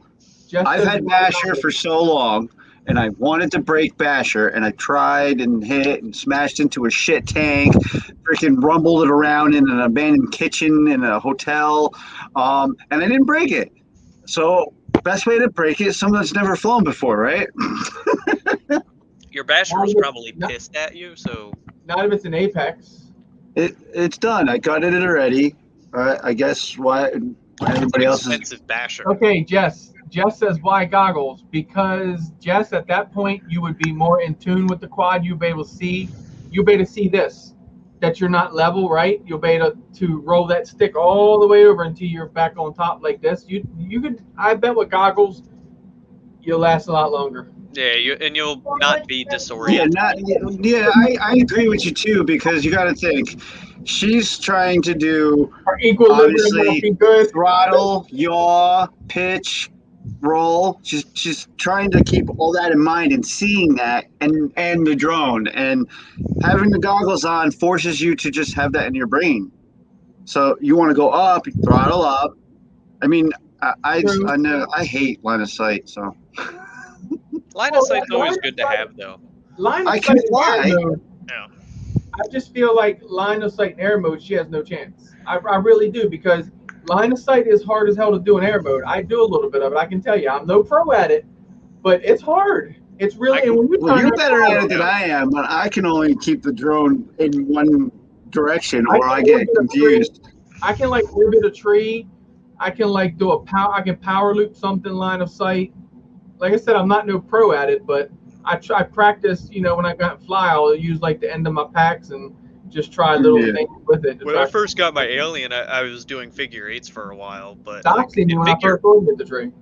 Speaker 1: Just
Speaker 3: I've
Speaker 1: as
Speaker 3: had
Speaker 1: you
Speaker 3: Basher
Speaker 1: know.
Speaker 3: for so long, and I wanted to break Basher, and I tried and hit and smashed into a shit tank, freaking rumbled it around in an abandoned kitchen in a hotel, and I didn't break it. So, best way to break it is something that's never flown before, right?
Speaker 2: Your basher was probably
Speaker 1: No.
Speaker 2: pissed at you, so
Speaker 1: Not if it's an Apex.
Speaker 3: It's done. I gutted it already. I guess why
Speaker 2: it's
Speaker 3: everybody
Speaker 2: an
Speaker 3: else is.
Speaker 2: expensive basher.
Speaker 1: Okay, Jess. Jess says why goggles? Because Jess, at that point, you would be more in tune with the quad. You'll be able to see. You'll be able to see this, that you're not level, right? You'll be able to roll that stick all the way over until you're back on top like this. You could. I bet with goggles, you'll last a lot longer.
Speaker 2: Yeah, you'll not be
Speaker 3: Yeah,
Speaker 2: disoriented.
Speaker 3: I agree with you too because you got to think she's trying to do
Speaker 1: Our equilibrium
Speaker 3: Obviously-
Speaker 1: won't be good.
Speaker 3: throttle, yaw, pitch, roll. She's trying to keep all that in mind and seeing that and the drone and having the goggles on forces you to just have that in your brain. So you want to go up, throttle up. I mean, I know I hate line of sight, so
Speaker 2: Line of sight's always good to have, though.
Speaker 1: Line of
Speaker 3: I
Speaker 1: sight
Speaker 3: can
Speaker 1: in
Speaker 3: fly.
Speaker 1: air mode,
Speaker 2: Yeah.
Speaker 1: I just feel like line of sight in air mode, she has no chance. I really do, because line of sight is hard as hell to do in air mode. I do a little bit of it. I can tell you, I'm no pro at it, but it's hard. It's really. And when
Speaker 3: well, you're
Speaker 1: turn
Speaker 3: better
Speaker 1: that
Speaker 3: at it than I am, but I can only keep the drone in one direction, or I
Speaker 1: can
Speaker 3: get
Speaker 1: orbit a
Speaker 3: confused.
Speaker 1: I can like orbit a tree. I can like do a power. I can power loop something line of sight. Like I said, I'm not no pro at it, but I practice. You know, when I got fly, I'll use like the end of my packs and just try little
Speaker 3: Yeah.
Speaker 1: things with it.
Speaker 2: When I first got my alien, I was doing figure eights for a while, but
Speaker 1: Doxy me
Speaker 2: in
Speaker 1: when I
Speaker 2: figure-
Speaker 1: first orbited the tree.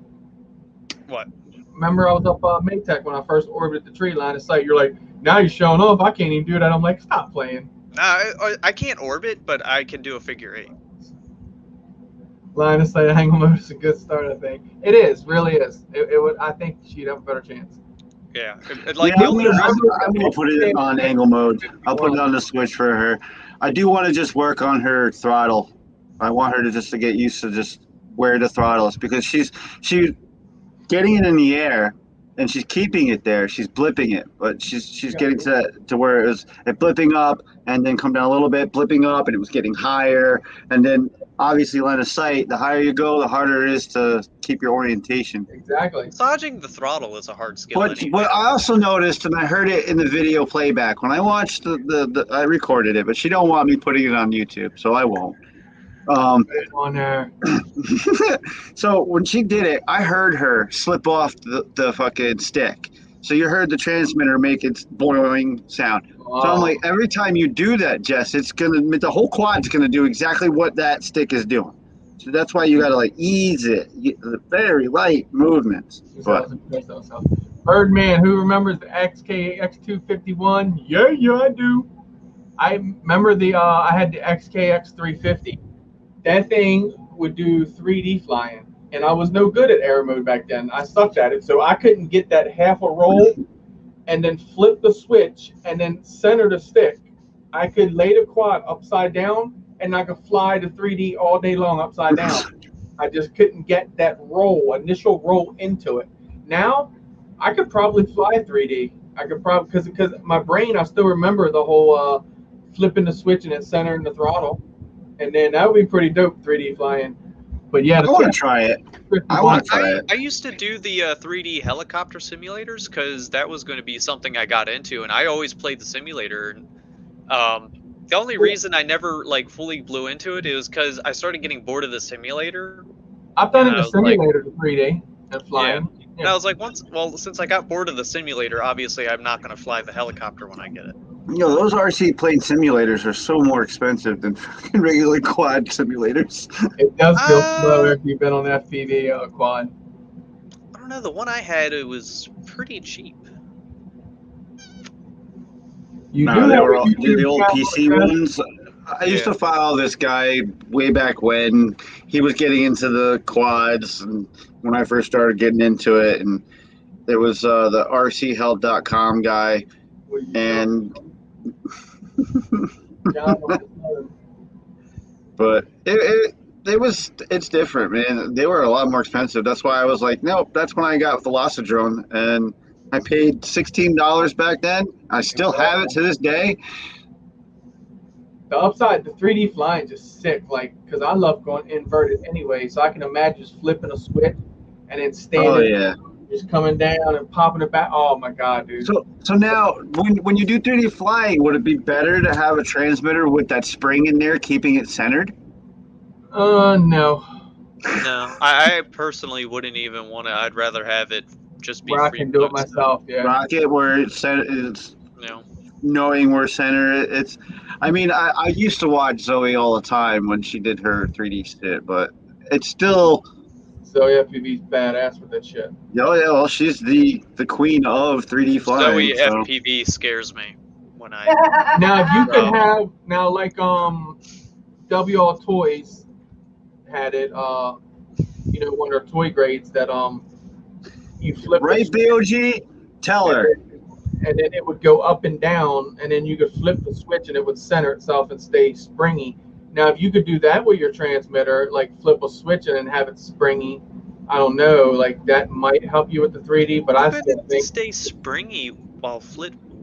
Speaker 2: what?
Speaker 1: Remember, I was up Maytech when I first orbited the tree line of sight. You're like, now you're showing off. I can't even do that. I'm like, stop playing.
Speaker 2: Nah, I can't orbit, but I can do a figure eight.
Speaker 1: Line of sight angle mode is a good start, I think. It is, really is. It would. I think she'd have a better chance.
Speaker 2: Yeah, like
Speaker 3: Yeah,
Speaker 2: the only
Speaker 3: I'm gonna put it on angle mode. I'll put it on the switch for her. I do want to just work on her throttle. I want her to get used to just where the throttle is because she's getting it in the air and she's keeping it there. She's blipping it, but she's getting to where it blipping up and then come down a little bit, blipping up, and it was getting higher. And then obviously line of sight, the higher you go, the harder it is to keep your orientation.
Speaker 1: Exactly.
Speaker 2: massaging the throttle is a hard skill.
Speaker 3: But
Speaker 2: anyway.
Speaker 3: what I also noticed, and I heard it in the video playback when I watched I recorded it, but she don't want me putting it on YouTube, so I won't.
Speaker 1: On there.
Speaker 3: So when she did it, I heard her slip off the fucking stick. So you heard the transmitter make its boing sound. So I'm like, every time you do that, Jess, the whole quad's gonna do exactly what that stick is doing. So that's why you gotta like ease it, very light movements. But
Speaker 1: Birdman, who remembers the XKX251? Yeah, I do. I remember I had the XKX350. That thing would do 3D flying, and I was no good at air mode back then. I sucked at it, so I couldn't get that half a roll and then flip the switch and then center the stick. I could lay the quad upside down and I could fly the 3D all day long upside down. I just couldn't get that initial roll into it. Now, I could probably fly 3D. I could probably because my brain, I still remember the whole flipping the switch and it centering the throttle, and then that would be pretty dope 3D flying. But yeah,
Speaker 3: I want to try it.
Speaker 2: I used to do the 3D helicopter simulators because that was going to be something I got into, and I always played the simulator. The only reason I never like fully blew into it is because I started getting bored of the simulator.
Speaker 1: I've done the simulator to 3D and flying.
Speaker 2: Yeah. And I was like, since I got bored of the simulator, obviously I'm not going to fly the helicopter when I get it.
Speaker 3: You know, those RC plane simulators are so more expensive than fucking regular quad simulators.
Speaker 1: It does feel slower if you've been on an FPV quad.
Speaker 2: I don't know. The one I had, it was pretty cheap.
Speaker 3: They were the old PC ones. I used to follow this guy way back when he was getting into the quads, and when I first started getting into it, and there was the RCHelp.com guy, and but it's different, man. They were a lot more expensive. That's why I was like, nope. That's when I got Velocidrone, and I paid $16 back then. I still have it to this day.
Speaker 1: The upside, the 3D flying, just sick. Like, because I love going inverted anyway, so I can imagine just flipping a switch and then standing, just coming down and popping it back. Oh my god, dude!
Speaker 3: So now, when you do 3D flying, would it be better to have a transmitter with that spring in there, keeping it centered?
Speaker 1: No.
Speaker 2: No, I personally wouldn't even want to. I'd rather have it just be.
Speaker 1: Where I can do it myself. Yeah.
Speaker 3: Rocket where it's knowing where center it's. I mean, I used to watch Zoe all the time when she did her 3D shit, but it's still.
Speaker 1: Zoe FPV's badass with that shit.
Speaker 3: Oh yeah, well she's the queen of 3D flying.
Speaker 2: Zoe FPV scares me when I.
Speaker 1: Now if you could have like WL Toys had it you know, one of their toy grades that you flip
Speaker 3: right BOG, tell her.
Speaker 1: And then it would go up and down, and then you could flip the switch and it would center itself and stay springy. Now, if you could do that with your transmitter, like flip a switch and then have it springy, I don't know, like that might help you with the 3D, but I still think
Speaker 2: stay springy while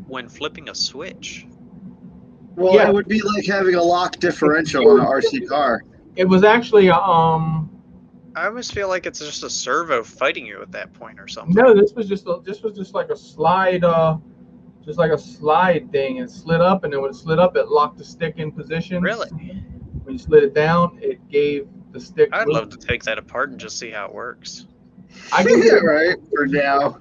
Speaker 2: when flipping a switch.
Speaker 3: Well, yeah, it would be like having a lock differential on an RC car.
Speaker 1: It was actually
Speaker 2: I almost feel like it's just a servo fighting you at that point or something.
Speaker 1: No, this was just like a slide, just like a slide thing. It slid up, and then when it slid up, it locked the stick in position.
Speaker 2: Really?
Speaker 1: When you slid it down, it gave the stick.
Speaker 2: I'd love to take that apart and just see how it works.
Speaker 3: I can get it right for now.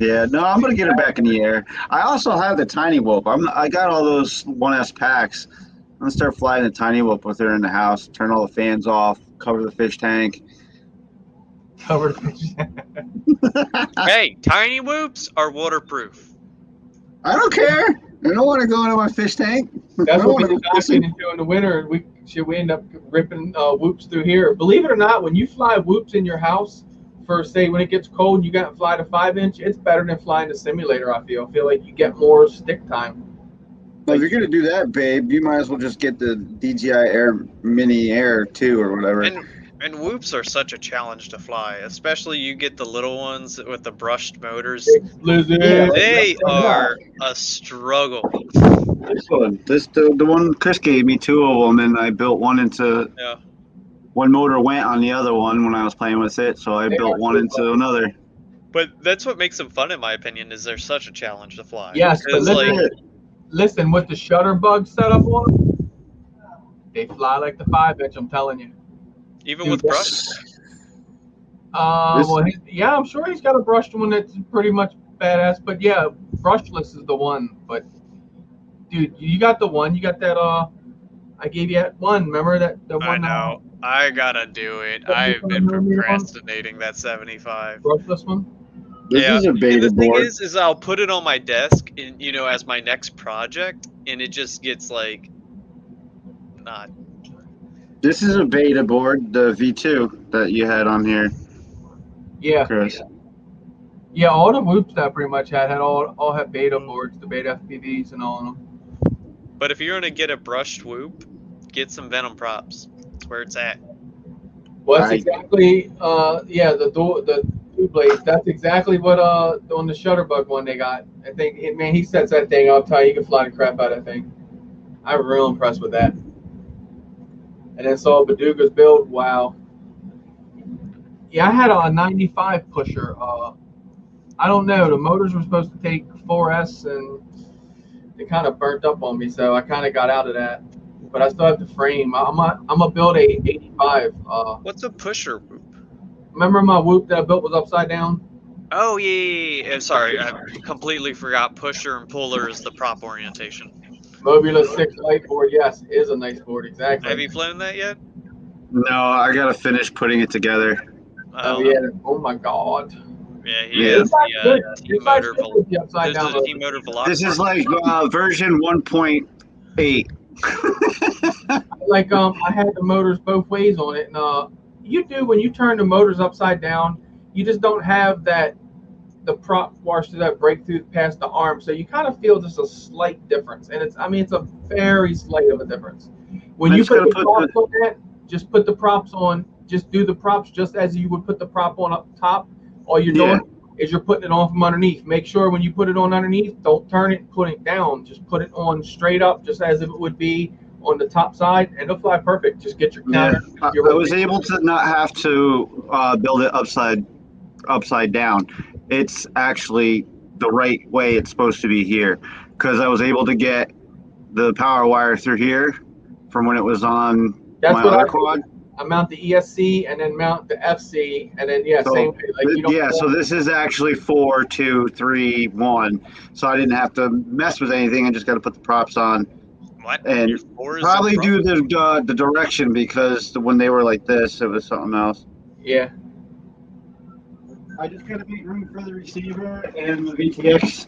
Speaker 3: Yeah, no, I'm gonna get it back in the air. I also have the Tiny Whoop. I got all those 1S packs. I'm gonna start flying the Tiny Whoop with her in the house. Turn all the fans off. Cover the fish tank.
Speaker 1: Cover the fish tank.
Speaker 2: Hey, Tiny Whoops are waterproof.
Speaker 3: I don't care. I don't want to go into my fish tank.
Speaker 1: That's what we did in the winter, and we end up ripping whoops through here. Believe it or not, when you fly whoops in your house, for say when it gets cold and you got to fly to 5-inch, it's better than flying the simulator. I feel like you get more stick time.
Speaker 3: Well, if you're gonna do that, babe, you might as well just get the DJI Air Mini Air 2 or whatever.
Speaker 2: And whoops are such a challenge to fly, especially you get the little ones with the brushed motors. They are a struggle.
Speaker 3: The one Chris gave me 2 of them, and I built one into. Yeah. One motor went on the other one when I was playing with it, so I built one into another.
Speaker 2: But that's what makes them fun, in my opinion, is they're such a challenge to fly.
Speaker 1: Yes, but listen, with the shutter bug setup on, they fly like the 5-inch, I'm telling you.
Speaker 2: Even with brush?
Speaker 1: Well, yeah, I'm sure he's got a brushed one that's pretty much badass, but yeah, brushless is the one. But, dude, you got the one, you got that, I gave you one, remember that? The one.
Speaker 2: I know. I gotta do it. I've been procrastinating that 75.
Speaker 1: Brushless one?
Speaker 3: This is a beta board.
Speaker 2: The thing is I'll put it on my desk, and as my next project, and it just gets like not.
Speaker 3: This is a beta board, the V2 that you had on here.
Speaker 1: Yeah.
Speaker 3: Chris.
Speaker 1: Yeah, all the whoops that I pretty much had all had beta boards, the beta FPVs and all of them.
Speaker 2: But if you're gonna get a brushed whoop, get some Venom props. That's where it's at.
Speaker 1: Well, that's
Speaker 3: Right.
Speaker 1: exactly, yeah, the two blades. That's exactly what on the Shutterbug one they got. I think, man, he sets that thing up tight. He can fly the crap out of that thing. I'm real impressed with that. And then saw Baduga's build. Wow. Yeah, I had a 95 pusher. I don't know. The motors were supposed to take 4S, and they kind of burnt up on me, so I kind of got out of that. But I still have the frame. I'm gonna build a 85.
Speaker 2: What's a pusher whoop?
Speaker 1: Remember my whoop that I built was upside down?
Speaker 2: Oh yeah. Sorry, I completely forgot. Pusher and puller is the prop orientation.
Speaker 1: Mobula 6 light board, yes, is a nice board, exactly.
Speaker 2: Have you flown that yet?
Speaker 3: No, I gotta finish putting it together.
Speaker 1: Oh yeah. Oh my God.
Speaker 2: Yeah, he
Speaker 3: Yeah.
Speaker 2: has the
Speaker 1: It's not
Speaker 2: T-motor.
Speaker 1: good with the upside
Speaker 2: This
Speaker 1: down.
Speaker 2: is a T-motor velocity.
Speaker 3: This is like version 1.8.
Speaker 1: Like I had the motors both ways on it, and you do when you turn the motors upside down, you just don't have the prop wash through that breakthrough past the arm, so you kind of feel just a slight difference, and it's a very slight of a difference. When you put the props on that, just put the props on, just do the props just as you would put the prop on up top. All you're doing is you're putting it on from underneath. Make sure when you put it on underneath, don't turn it and put it down. Just put it on straight up, just as if it would be on the top side, and it'll fly perfect. Just get your counter.
Speaker 3: I was able to not have to build it upside down. It's actually the right way it's supposed to be here, because I was able to get the power wire through here from when it was on my other quad.
Speaker 1: I mount the ESC and then mount the FC, and then same way. Like you don't
Speaker 3: so this is actually 4, 2, 3, 1. So I didn't have to mess with anything. I just got to put the props on.
Speaker 2: What?
Speaker 3: And probably do the direction, because when they were like this, it was something else.
Speaker 1: Yeah.
Speaker 3: I just got to make room for the receiver and the VTX,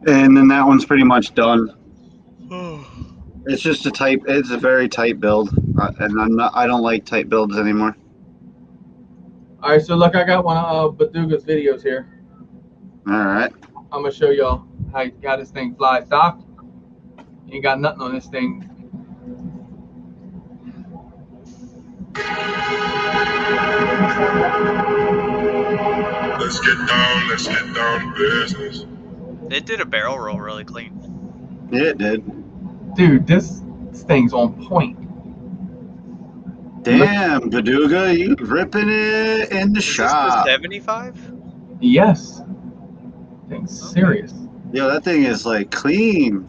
Speaker 3: and then that one's pretty much done. It's just it's a very tight build, and I don't like tight builds anymore.
Speaker 1: All right, so look, I got one of Baduga's videos here.
Speaker 3: All right.
Speaker 1: I'm gonna show y'all how you got this thing fly. Doc, you ain't got nothing on this thing.
Speaker 5: Let's get down to business.
Speaker 2: It did a barrel roll really clean.
Speaker 3: Yeah, it did.
Speaker 1: Dude, this thing's on point.
Speaker 3: Damn, Baduga, you ripping it in the shop.
Speaker 2: Is this the 75?
Speaker 1: Yes. Thing's serious.
Speaker 3: Yo, that thing is like clean.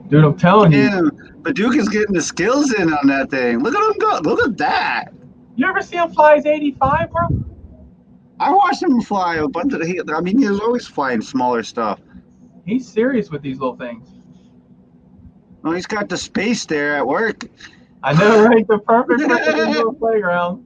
Speaker 1: Dude, I'm telling you.
Speaker 3: Damn, Baduga's getting the skills in on that thing. Look at him go. Look at that.
Speaker 1: You ever see him fly his 85, bro?
Speaker 3: I watched him fly a bunch of. He was always flying smaller stuff.
Speaker 1: He's serious with these little things.
Speaker 3: Oh, he's got the space there at work.
Speaker 1: I know, right? The perfect little playground.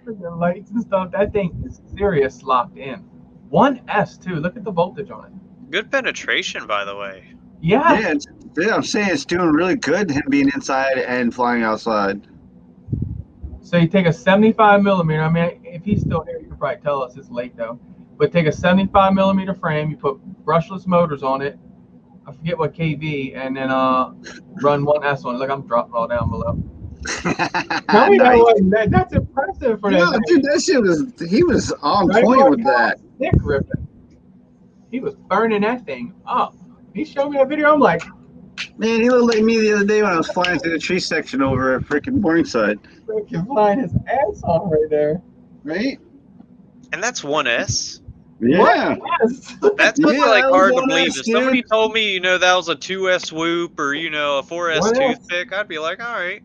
Speaker 1: The lights and stuff. That thing is serious locked in. 1S too. Look at the voltage on it.
Speaker 2: Good penetration, by the way.
Speaker 1: Yeah.
Speaker 3: Yeah, I'm saying it's doing really good, him being inside and flying outside.
Speaker 1: So you take a 75 millimeter. I mean, if he's still here, you could probably tell us. It's late though. But take a 75 millimeter frame. You put brushless motors on it. I forget what KV, and then run 1S on it. Look, I'm dropping all down below. Tell me that's impressive for that.
Speaker 3: No, dude, that shit he was on point with that.
Speaker 1: Stick ripping. He was burning that thing up. He showed me that video. I'm like,
Speaker 3: man, he looked like me the other day when I was flying through the tree section over at freaking Morningside.
Speaker 1: freaking flying his ass off right there.
Speaker 3: Right?
Speaker 2: And that's 1S?
Speaker 3: Yeah.
Speaker 1: Yes.
Speaker 2: That's
Speaker 3: Yeah,
Speaker 2: like
Speaker 3: that
Speaker 2: hard
Speaker 3: was
Speaker 2: to believe.
Speaker 3: 1S,
Speaker 2: If somebody
Speaker 3: dude.
Speaker 2: told me, that was a 2S whoop or, a 4S
Speaker 1: 1S.
Speaker 2: toothpick, I'd be like, all right.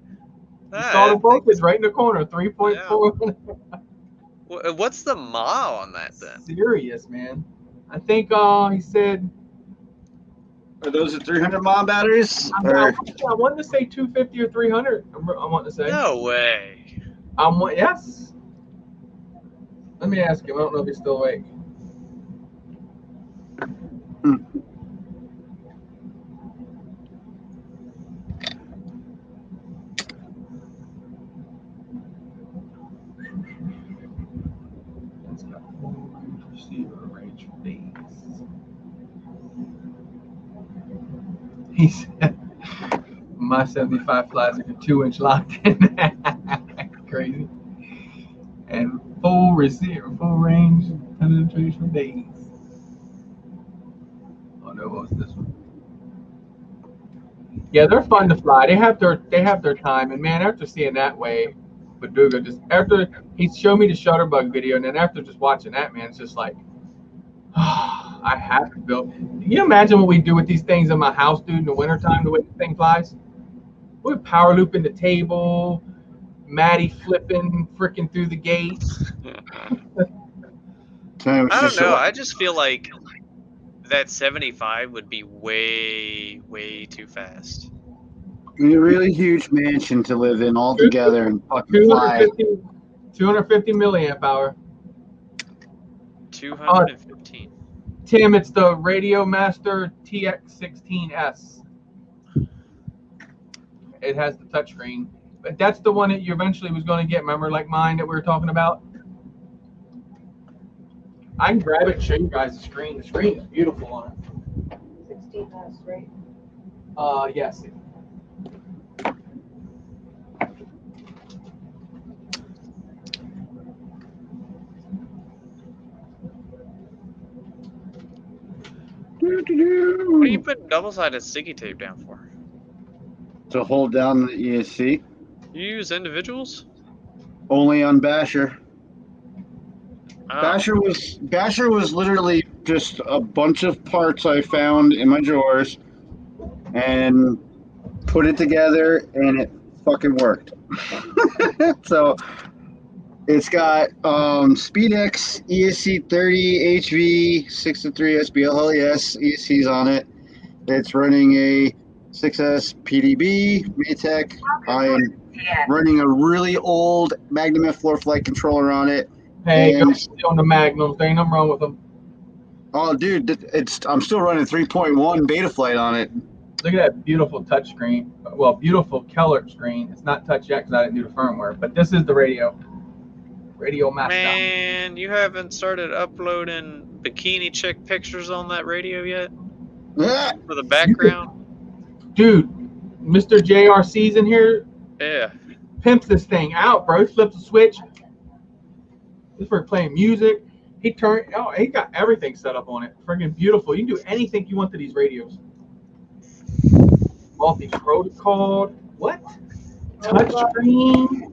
Speaker 1: You saw the voltage right in the corner, 3.4.
Speaker 2: What's the mile on that then?
Speaker 1: Serious, man. I think he said.
Speaker 3: Are those the 300 mile batteries?
Speaker 1: I wanted to say 250 or 300. I want to say.
Speaker 2: No way.
Speaker 1: Yes. Let me ask him. I don't know if he's still awake. That's got full receiver range base. He said, my 75 flies like a 2-inch locked in. Crazy. And full receiver, full range penetration days. Oh no, what's this one? Yeah, they're fun to fly. They have their time. And man, after seeing that way, Baduga, just after he showed me the Shutterbug video, and then after just watching that, man, it's just like, I have to build. Can you imagine what we do with these things in my house, dude, in the wintertime, the way the thing flies? We're power looping the table, Maddie flipping freaking through the gates.
Speaker 2: I don't know. I just feel like that 75 would be way, way too fast.
Speaker 3: A really huge mansion to live in all together and fucking fly.
Speaker 1: 250 milliamp hour.
Speaker 2: 215.
Speaker 1: Tim, it's the Radio Master TX16S. It has the touchscreen. But that's the one that you eventually was going to get. Remember, like mine that we were talking about? I can grab it and show you guys the screen. The screen is beautiful on it.
Speaker 4: 16S, right?
Speaker 1: Yes.
Speaker 2: What are you putting double-sided sticky tape down for?
Speaker 3: To hold down the ESC.
Speaker 2: You use individuals?
Speaker 3: Only on Basher.
Speaker 2: Oh.
Speaker 3: Basher was literally just a bunch of parts I found in my drawers and put it together, and it fucking worked. So it's got SpeedX ESC30 HV 6-3 SBL LES ESCs on it. It's running a 6S PDB Maytech. I am running a really old Magnum F floor flight controller on it.
Speaker 1: Hey, go on the Magnums. There ain't nothing wrong with them.
Speaker 3: Oh, dude, I'm still running 3.1 Beta Flight on it.
Speaker 1: Look at that beautiful touch screen. Well, beautiful Keller screen. It's not touch yet because I didn't do the firmware. But this is the Radio Master.
Speaker 2: Man, you haven't started uploading bikini chick pictures on that radio yet? For the background?
Speaker 1: Dude, Mr. JRC's in here.
Speaker 2: Yeah.
Speaker 1: Pimps this thing out, bro. He flips a switch. This for playing music. He got everything set up on it. Friggin' beautiful. You can do anything you want to these radios. Multi-protocol. What? Touchscreen.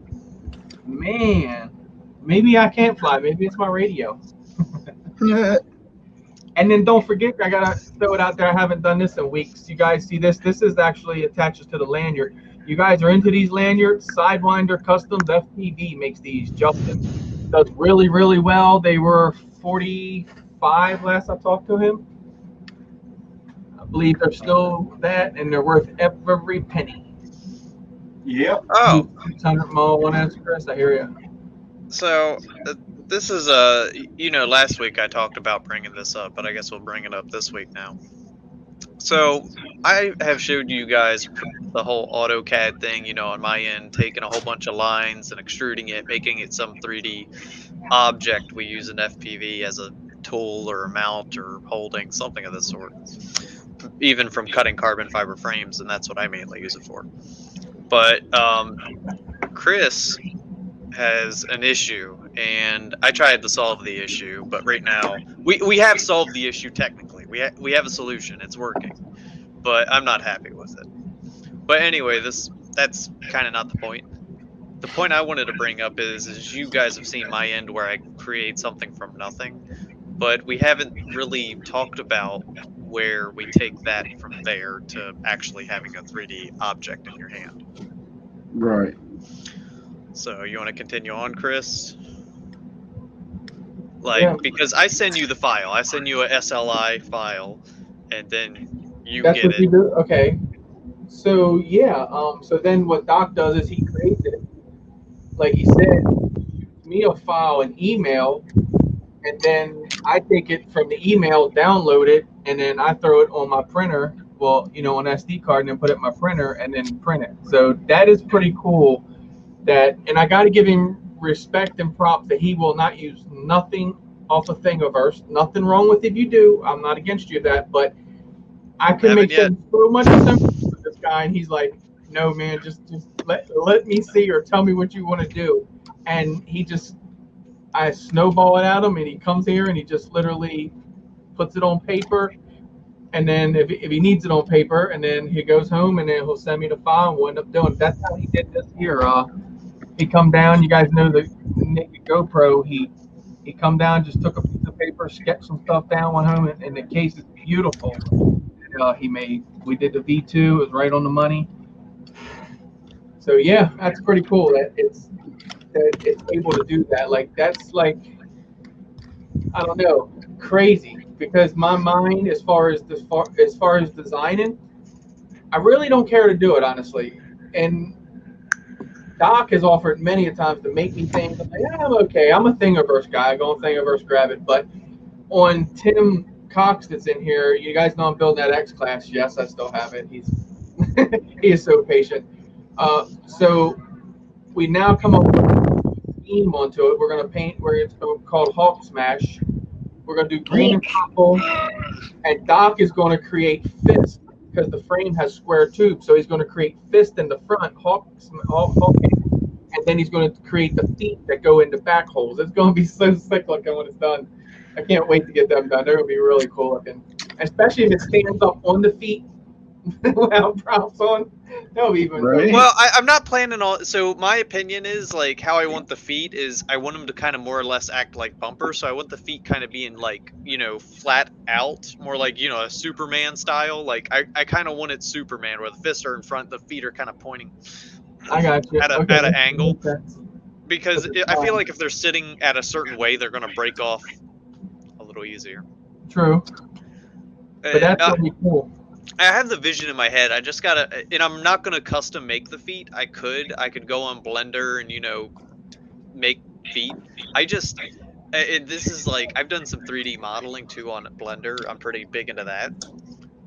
Speaker 1: Man. Maybe I can't fly. Maybe it's my radio. And then don't forget, I gotta throw it out there. I haven't done this in weeks. You guys see this? This is actually attaches to the lanyard. You guys are into these lanyards. Sidewinder Customs FPV makes these. Justin does really, really well. They were 45 last I talked to him. I believe they're still that, and they're worth every penny.
Speaker 3: Yep.
Speaker 2: Oh.
Speaker 1: 600 mo 1S, Chris. I hear you.
Speaker 2: So, this is, last week I talked about bringing this up, but I guess we'll bring it up this week now. So, I have showed you guys the whole AutoCAD thing, on my end, taking a whole bunch of lines and extruding it, making it some 3D object we use in FPV as a tool or a mount or holding, something of this sort. Even from cutting carbon fiber frames, and that's what I mainly use it for. But Chris has an issue, and I tried to solve the issue, but right now we have solved the issue technically. We have a solution. It's working, but I'm not happy with it. But anyway, that's kind of not the point. The point I wanted to bring up is you guys have seen my end where I create something from nothing, but we haven't really talked about where we take that from there to actually having a 3D object in your hand.
Speaker 3: Right.
Speaker 2: So you want to continue on, Chris? Because I send you the file. I send you a SLI file, and then
Speaker 1: That's
Speaker 2: get
Speaker 1: what you do? Okay. So yeah, so then what Doc does is he creates it, like he said, me a file, an email, and then I take it from the email, download it, and then I throw it on my printer, on SD card, and then put it in my printer, and then print it. So that is pretty cool. And I got to give him respect and props that he will not use nothing off of Thingiverse. Nothing wrong with if you do. I'm not against you that, but I can make so much sense with this guy, and he's like, "No, man, just let me see or tell me what you want to do." And I snowball it at him, and he comes here and he just literally puts it on paper. And then if he needs it on paper, and then he goes home, and then he'll send me the file, and we'll end up doing. That's how he did this here. He come down. You guys know the Naked GoPro. He come down, just took a piece of paper, sketched some stuff down, went home, and the case is beautiful. We did the V2. It was right on the money. So yeah, that's pretty cool. That it's able to do that. Like that's like, I don't know, crazy. Because my mind, as far as designing, I really don't care to do it, honestly. And Doc has offered many a times to make me things. I'm like, yeah, I'm okay. I'm a Thingiverse guy. I go on Thingiverse, grab it. But on Tim Cox that's in here, you guys know I'm building that X class. Yes, I still have it. He is so patient. So we now come up with a theme onto it. We're going to paint where it's called Hawk Smash. We're going to do green and purple, and Doc is going to create fist because the frame has square tubes. So he's going to create fist in the front, Hawk, and then he's going to create the feet that go into back holes. It's going to be so sick looking when it's done. I can't wait to get them done. They're going to be really cool looking, especially if it stands up on the feet without props on. That'll be even
Speaker 3: Right.
Speaker 2: Well, I'm not planning on. So my opinion is like how I want the feet is I want them to kind of more or less act like bumpers. So I want the feet kind of being like, you know, flat out, more like, you know, a Superman style. Like I kind of want it Superman where the fists are in front, the feet are kind of pointing.
Speaker 1: I got you.
Speaker 2: At an angle. Because
Speaker 1: Okay.
Speaker 2: I feel like if they're sitting at a certain way, they're going to break off a little easier.
Speaker 1: True. But that's gonna be cool.
Speaker 2: I have the vision in my head. I just gotta, and I'm not gonna custom make the feet. I could go on Blender and, you know, make feet. This is like, I've done some 3D modeling too on Blender. I'm pretty big into that.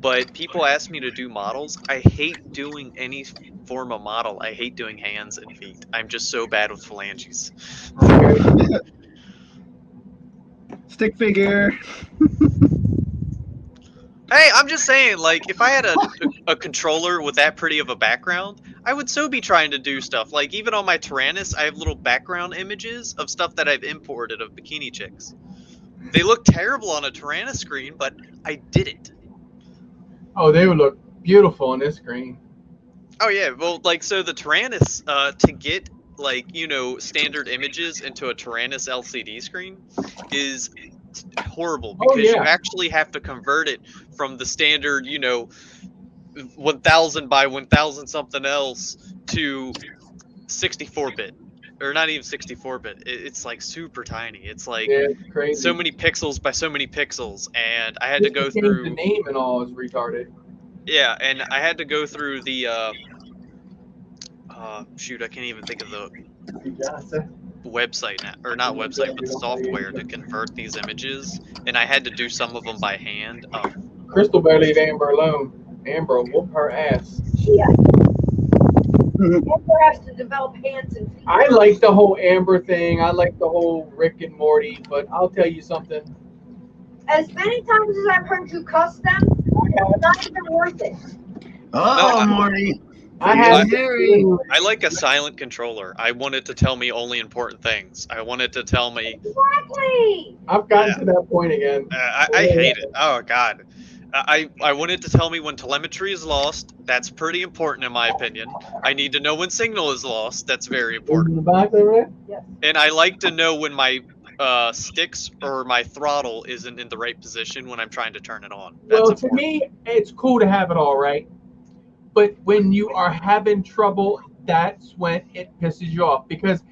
Speaker 2: But people ask me to do models. I hate doing any form of model. I hate doing hands and feet. I'm just so bad with phalanges.
Speaker 1: Okay.
Speaker 3: Stick figure.
Speaker 2: Hey, I'm just saying, like, if I had a controller with that pretty of a background, I would so be trying to do stuff. Like, even on my Tyrannus, I have little background images of stuff that I've imported of bikini chicks. They look terrible on a Tyrannus screen, but I did it.
Speaker 1: Oh, they would look beautiful on this screen.
Speaker 2: Oh, yeah. Well, like, so the Tyrannus, to get, like, you know, standard images into a Tyrannus LCD screen is horrible because you actually have to convert it from the standard, you know, 1000 by 1000 something else to 64-bit, or not even 64-bit. It's like super tiny. It's like
Speaker 1: crazy.
Speaker 2: So many pixels by so many pixels, and I had to go through
Speaker 1: the name and all is retarded.
Speaker 2: Yeah, and I had to go through the shoot, I can't even think of the website now, or not website, but the software to convert these images, and I had to do some of them by hand.
Speaker 1: Crystal better leave Amber alone. Amber will whoop her ass.
Speaker 4: Yeah. Amber has to develop hands and feet.
Speaker 1: I like the whole Amber thing. I like the whole Rick and Morty, but I'll tell you something.
Speaker 4: As many times as I've heard you cuss them, it's not even worth it.
Speaker 3: Oh, Morty.
Speaker 2: I like a silent controller. I want it to tell me only important things. I want it to tell me.
Speaker 4: Exactly.
Speaker 1: I've gotten to that point again.
Speaker 2: I hate it. Oh God. I want it to tell me when telemetry is lost. That's pretty important in my opinion. I need to know when signal is lost. That's very important.
Speaker 4: Yes.
Speaker 2: And I like to know when my sticks or my throttle isn't in the right position when I'm trying to turn it on. That's
Speaker 1: well,
Speaker 2: important.
Speaker 1: To me, it's cool to have it all right. But when you are having trouble, that's when it pisses you off. Because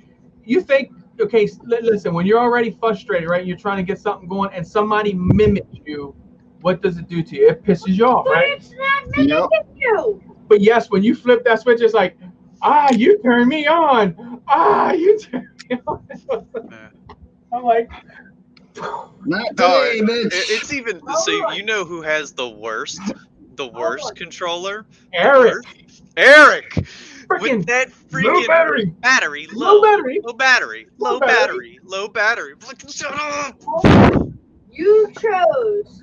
Speaker 1: you think, okay, listen, when you're already frustrated, right? You're trying to get something going and somebody mimics you. What does it do to you? It pisses you off, right?
Speaker 4: But it's not mimicking you.
Speaker 1: But yes, when you flip that switch, it's like, you turn me on. You turn me on. I'm like,
Speaker 3: not today, bitch.
Speaker 2: It's even so. You know who has the worst controller?
Speaker 1: Eric.
Speaker 2: With that freaking
Speaker 1: low battery.
Speaker 2: Low battery. Shut up.
Speaker 4: You chose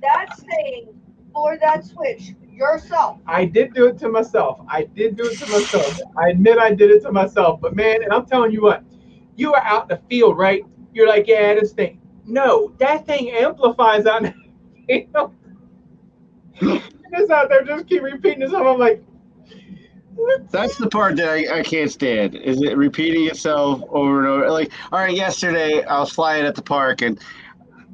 Speaker 4: that thing for that switch yourself.
Speaker 1: I did do it to myself. I admit I did it to myself. But man, and I'm telling you what, you are out in the field, right? You're like, yeah, this thing. No, that thing amplifies out in the field. You're just out there, just keep repeating yourself. I'm like, what?
Speaker 3: That's the part that I can't stand. Is it repeating itself over and over? Like, all right, yesterday I was flying at the park and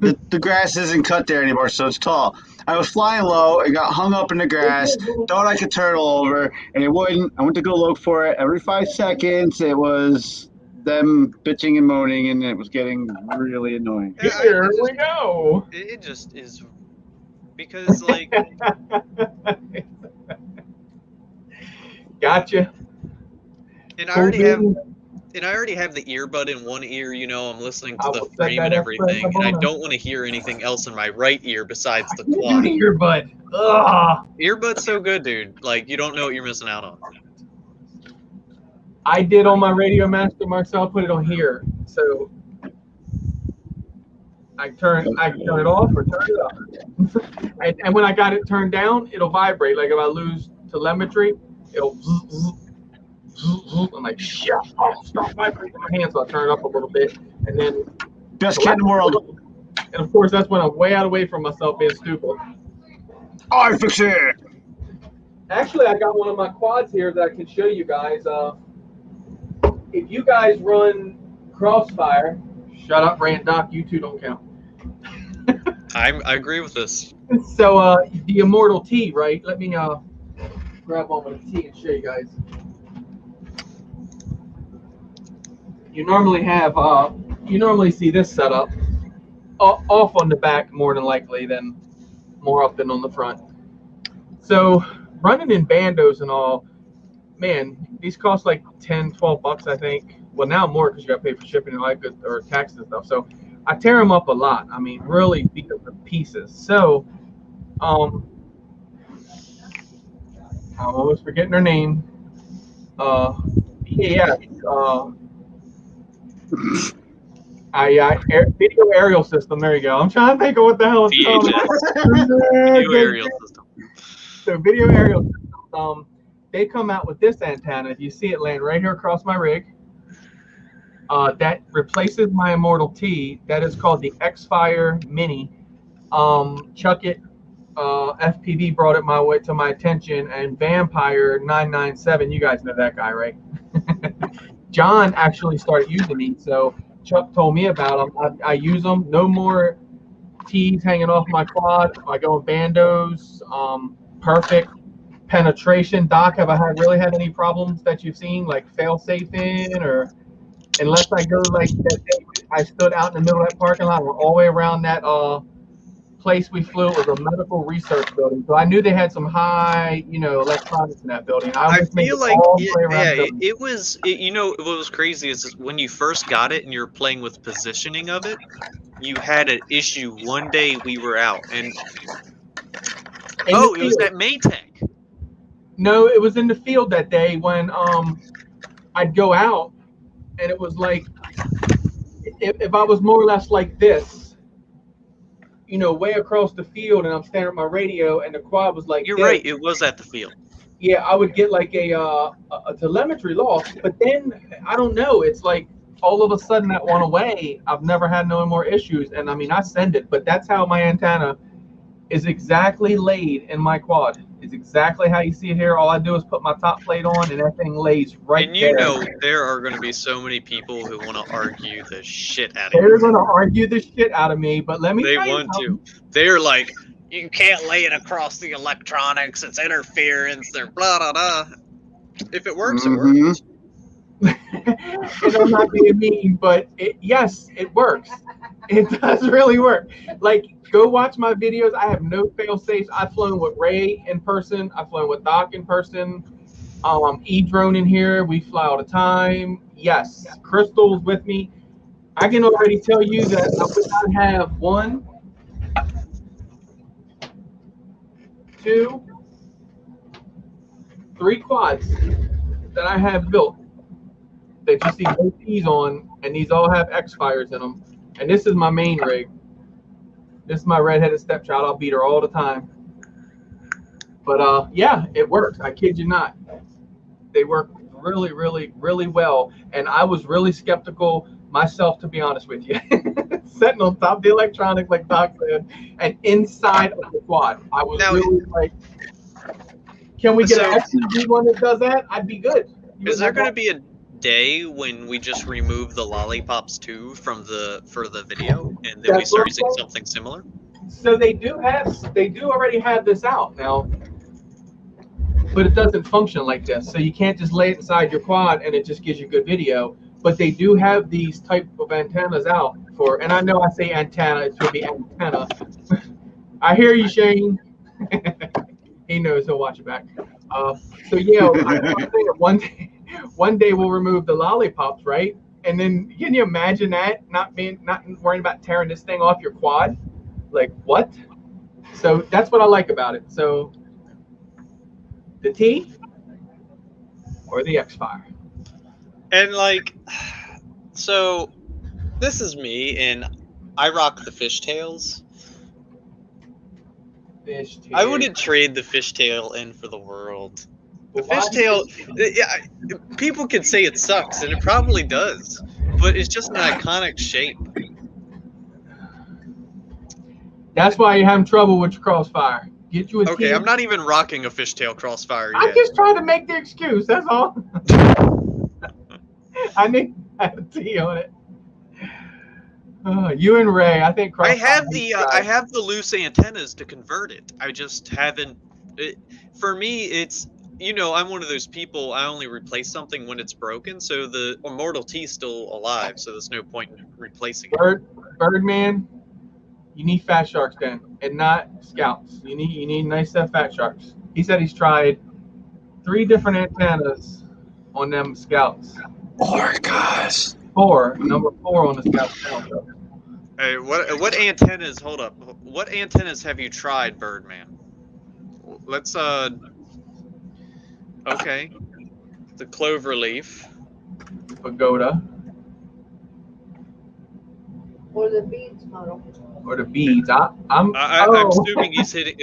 Speaker 3: the grass isn't cut there anymore, so it's tall. I was flying low and got hung up in the grass. Thought I could turtle over, and it wouldn't. I went to go look for it. Every 5 seconds, it was them bitching and moaning, and it was getting really annoying.
Speaker 1: Here we go.
Speaker 2: It just is because like
Speaker 1: Gotcha.
Speaker 2: and I already have the earbud in one ear, you know, I'm listening to the frame and everything, and I don't want to hear anything else in my right ear besides the quad.
Speaker 1: Earbud. Ugh.
Speaker 2: Earbud's so good, dude. Like, you don't know what you're missing out on.
Speaker 1: I did on my Radio Master, Marcel, put it on here. So I turn it off or turn it up. and when I got it turned down, it'll vibrate. Like if I lose telemetry, it'll zzz, zzz, zzz, zzz. I'm like, shit, stop vibrating my hand. So I turn it up a little bit. And then
Speaker 3: Best kid in the world.
Speaker 1: And of course, that's when I'm way out away from myself being stupid.
Speaker 3: I fix it.
Speaker 1: Actually, I got one of my quads here that I can show you guys. If you guys run Crossfire, shut up, Rand Doc, you two don't count.
Speaker 2: I agree with this.
Speaker 1: So the Immortal T, right? Let me grab one with a T and show you guys. You normally see this setup off on the back more than likely than more often on the front. So running in bandos and all, man, these cost like 10, 12 bucks, I think. Well, now more because you got to pay for shipping and all that good, or taxes and stuff. So I tear them up a lot. I mean, really beat them to pieces. So, I'm always forgetting her name. Yeah. Video aerial system. There you go. I'm trying to think of what the hell it's called.
Speaker 2: Video aerial system.
Speaker 1: So video aerial system. They come out with this antenna. If you see it laying right here across my rig, that replaces my Immortal T. That is called the X-Fire Mini. Chuck-It FPV brought it to my attention, and Vampire 997. You guys know that guy, right? John actually started using these, so Chuck told me about them. I use them. No more T's hanging off my quad. I go in bandos. Perfect penetration. Doc, have I really had any problems that you've seen, like fail-safe in, or unless I go like that day I stood out in the middle of that parking lot, all the way around that place we flew. It was a medical research building, so I knew they had some high, electronics in that building.
Speaker 2: I feel like it was. You know, what was crazy is when you first got it and you're playing with positioning of it, you had an issue. One day we were out and it was that Maytag.
Speaker 1: No, it was in the field that day when I'd go out, and it was like if I was more or less like this, way across the field, and I'm standing at my radio, and the quad was like
Speaker 2: You're
Speaker 1: this.
Speaker 2: right, it was at the field.
Speaker 1: Yeah, I would get like a telemetry loss, but then I don't know. It's like all of a sudden that went away. I've never had no more issues, and I mean I send it, but that's how my antenna is exactly laid in my quad. It's exactly how you see it here. All I do is put my top plate on, and that thing lays right there.
Speaker 2: And you know there are going to be so many people who want to argue the shit out of you.
Speaker 1: They're going to argue the shit out of me, but let me
Speaker 2: They
Speaker 1: tell you
Speaker 2: want
Speaker 1: something.
Speaker 2: to. They're like, you can't lay it across the electronics. It's interference. They're blah, blah, blah. If it works, it works.
Speaker 1: And I'm not being mean, but yes, it works. It does really work. Like, go watch my videos. I have no fail safes. I've flown with Ray in person. I've flown with Doc in person. E-drone in here. We fly all the time. Yes, Crystal's with me. I can already tell you that I would not have 1, 2, 3 quads that I have built that you see both T's on, and these all have X-Fires in them. And this is my main rig. This is my redheaded stepchild. I'll beat her all the time. But yeah, it works. I kid you not. They work really, really, really well. And I was really skeptical myself, to be honest with you. Sitting on top of the electronics, like Doc said, and inside of the quad. I was
Speaker 2: Now,
Speaker 1: really like, can we get
Speaker 2: So-
Speaker 1: an FCD one that does that? I'd be good.
Speaker 2: Is there going to be a day when we just remove the lollipops too for the video, and then we
Speaker 1: That's
Speaker 2: start
Speaker 1: what
Speaker 2: using
Speaker 1: I'm saying.
Speaker 2: something similar?
Speaker 1: So they do already have this out now, but it doesn't function like this. So you can't just lay it inside your quad and it just gives you good video. But they do have these type of antennas out for, and I know I say antenna, it should be antenna. I hear you, Shane. He knows, he'll watch it back. So yeah, one day we'll remove the lollipops, right? And then can you imagine that not worrying about tearing this thing off your quad? Like what? So that's what I like about it. So the T or the X-Fire.
Speaker 2: And like, so this is me, and I rock the fishtails.
Speaker 1: Fishtail.
Speaker 2: I wouldn't trade the fishtail in for the world. The
Speaker 1: Why?
Speaker 2: fishtail, yeah, people can say it sucks, and it probably does, but it's just an iconic shape.
Speaker 1: That's why you're having trouble with your Crossfire. Get you a
Speaker 2: Okay,
Speaker 1: T.
Speaker 2: I'm not even rocking a fishtail crossfire
Speaker 1: I'm
Speaker 2: yet.
Speaker 1: just trying to make the excuse. That's all. I need to have a T on it. You and Ray, I think.
Speaker 2: I
Speaker 1: Crossfire
Speaker 2: have
Speaker 1: hates
Speaker 2: I
Speaker 1: guys.
Speaker 2: have the loose antennas to convert it. I just haven't. For me, it's, I'm one of those people. I only replace something when it's broken. So the Immortal T is still alive. So there's no point in replacing it.
Speaker 1: Birdman, you need Fat Sharks then, and not Scouts. You need nice Fat Sharks. He said he's tried 3 different antennas on them Scouts.
Speaker 3: Orcas.
Speaker 1: Number 4 on the Scouts.
Speaker 2: Hey, what antennas? Hold up. What antennas have you tried, Birdman? Let's Okay. The cloverleaf.
Speaker 1: Pagoda
Speaker 4: Or the beads model.
Speaker 1: or the beads. I'm
Speaker 2: I'm assuming he's saying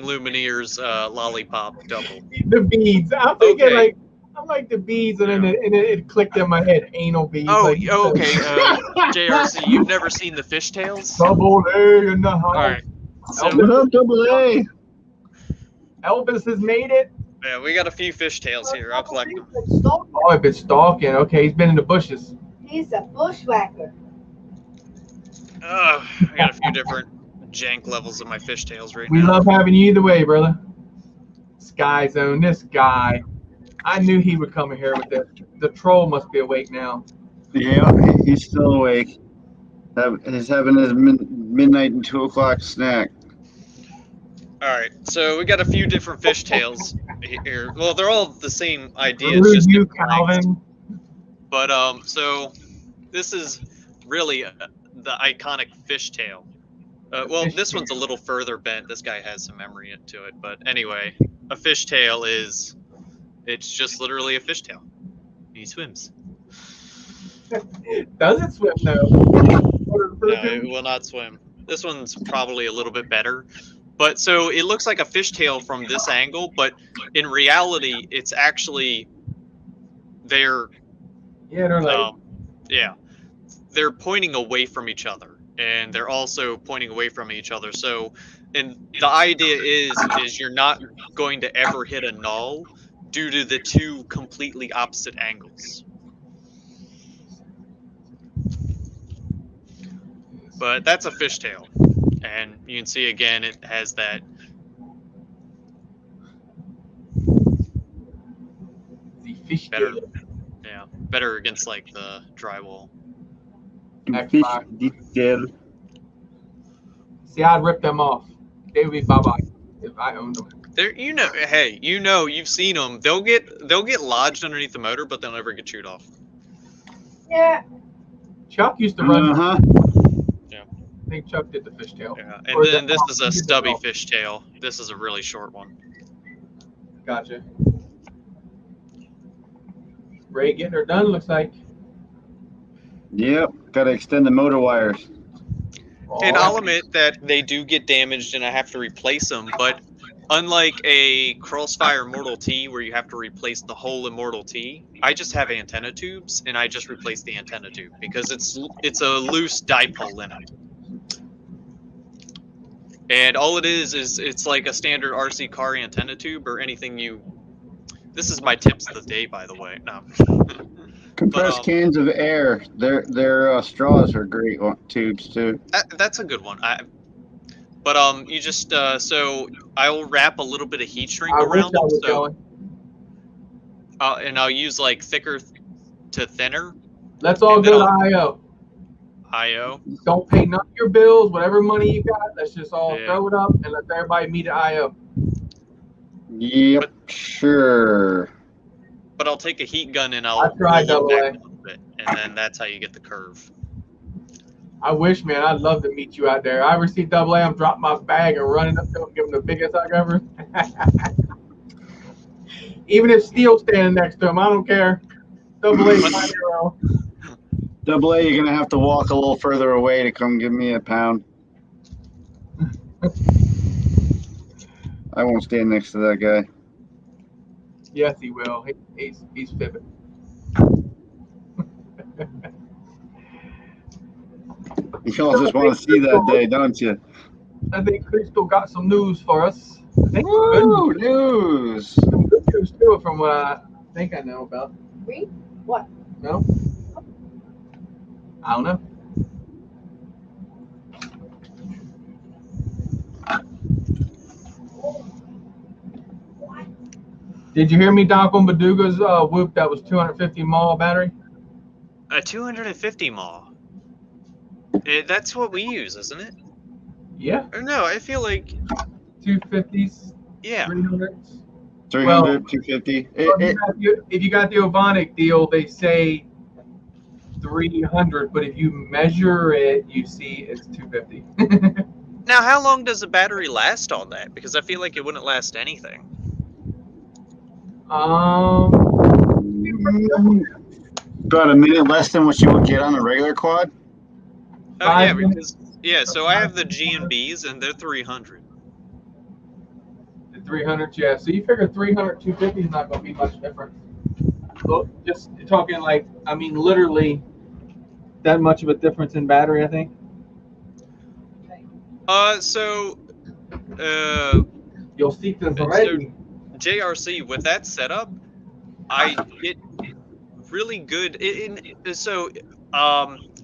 Speaker 2: Lumineer's lollipop double.
Speaker 1: the beads. I'm thinking
Speaker 2: Okay.
Speaker 1: I'm like the beads, and then it clicked in my head. Anal beads.
Speaker 2: Oh,
Speaker 1: like,
Speaker 2: okay. JRC, you've never seen the fishtails?
Speaker 1: Double A in the house.
Speaker 2: All right. So
Speaker 3: What up, Double A?
Speaker 1: Elvis has made it.
Speaker 2: yeah, we got a few fishtails here. I'll collect them.
Speaker 1: Oh, I've been stalking. Okay, he's been in the bushes.
Speaker 4: He's a bushwhacker.
Speaker 2: I got a few different jank levels of my fishtails right
Speaker 1: We
Speaker 2: now.
Speaker 1: love having you either way, brother. Sky Zone, this guy. I knew he would come in here with this. The troll must be awake now.
Speaker 3: Yeah, he's still awake. He's having his midnight and 2 o'clock snack.
Speaker 2: All right, so we got a few different fishtails here. Well, they're all the same idea. It's
Speaker 1: Screw
Speaker 2: just
Speaker 1: you,
Speaker 2: different lengths.
Speaker 1: Calvin.
Speaker 2: But so this is really the iconic fishtail. Well, this one's a little further bent. This guy has some memory into it. But anyway, a fishtail it's just literally a fishtail. He swims.
Speaker 1: Does it swim though?
Speaker 2: No, it will not swim. This one's probably a little bit better. But so it looks like a fishtail from this angle, but in reality, it's actually they're
Speaker 1: They're like,
Speaker 2: they're pointing away from each other, and they're also pointing away from each other. So, and the idea is you're not going to ever hit a null due to the 2 completely opposite angles. But that's a fishtail, and you can see again it has that.
Speaker 1: the fish
Speaker 2: Better.
Speaker 1: tail.
Speaker 2: Yeah, better against like the drywall.
Speaker 3: Fish detail.
Speaker 1: See, I'd rip them off. They would be bye-bye if I owned them.
Speaker 2: There, hey, you've seen them. They'll get lodged underneath the motor, but they'll never get chewed off.
Speaker 4: Yeah,
Speaker 1: Chuck used to run.
Speaker 3: Uh-huh.
Speaker 1: I think Chuck did the fishtail.
Speaker 2: Yeah,
Speaker 1: Or
Speaker 2: and then
Speaker 1: the-
Speaker 2: this is a stubby fishtail. This is a really short one.
Speaker 1: Gotcha. Ray getting her done, looks like.
Speaker 3: Yep, gotta extend the motor wires.
Speaker 2: And
Speaker 1: Oh,
Speaker 2: I'll admit that they do get damaged, and I have to replace them. But unlike a Crossfire Mortal T where you have to replace the whole Immortal T, I just have antenna tubes, and I just replace the antenna tube because it's a loose dipole in it. And all it is it's like a standard RC car antenna tube or anything you... This is my tips of the day, by the way. No.
Speaker 3: Compressed cans of air. Their straws are great tubes too.
Speaker 2: That's a good one. But you just so I'll wrap a little bit of heat shrink around them. So, and I'll use like thicker to thinner.
Speaker 1: Let's all go to IO.
Speaker 2: IO.
Speaker 1: Don't pay none of your bills. Whatever money you got, let's just all throw it up and let everybody meet at IO.
Speaker 3: Yep, sure.
Speaker 2: But I'll take a heat gun and I'll
Speaker 1: try
Speaker 2: roll it
Speaker 1: AA.
Speaker 2: back a little bit, and then that's how you get the curve.
Speaker 1: I wish, man. I'd love to meet you out there. I ever see AA, I'm dropping my bag and running up to him, give him the biggest hug ever. Even if Steele's standing next to him, I don't care. AA, my hero.
Speaker 3: AA, you're gonna have to walk a little further away to come give me a pound. I won't stand next to that guy.
Speaker 1: Yes, he will. He's fibbing.
Speaker 3: You all just want to see that day, don't you?
Speaker 1: I think Crystal got some news for us.
Speaker 3: Woo, news.
Speaker 1: Some good news too, from what I think I know about.
Speaker 4: Me? What?
Speaker 1: No? I don't know. Did you hear me, Doc, on Baduga's whoop that was 250 mAh battery?
Speaker 2: A 250 mAh. That's what we use, isn't it?
Speaker 1: Yeah.
Speaker 2: Or no, I feel like
Speaker 1: 250s.
Speaker 2: Yeah.
Speaker 1: 300s.
Speaker 3: 300,
Speaker 1: Well,
Speaker 3: 250.
Speaker 1: If you got the Ovonic deal, they say 300, but if you measure it, you see it's 250.
Speaker 2: Now, how long does the battery last on that? Because I feel like it wouldn't last anything.
Speaker 3: About a minute less than what you would get on a regular quad.
Speaker 2: Oh yeah,
Speaker 1: 5 minutes.
Speaker 2: because so I have the G&Bs and they're 300.
Speaker 1: The 300, yeah. So you figure 300, 250 is not going to be much different. So just talking like, I mean, literally that much of a difference in battery, I think. You'll see this already.
Speaker 2: JRC, with that setup, I get really good.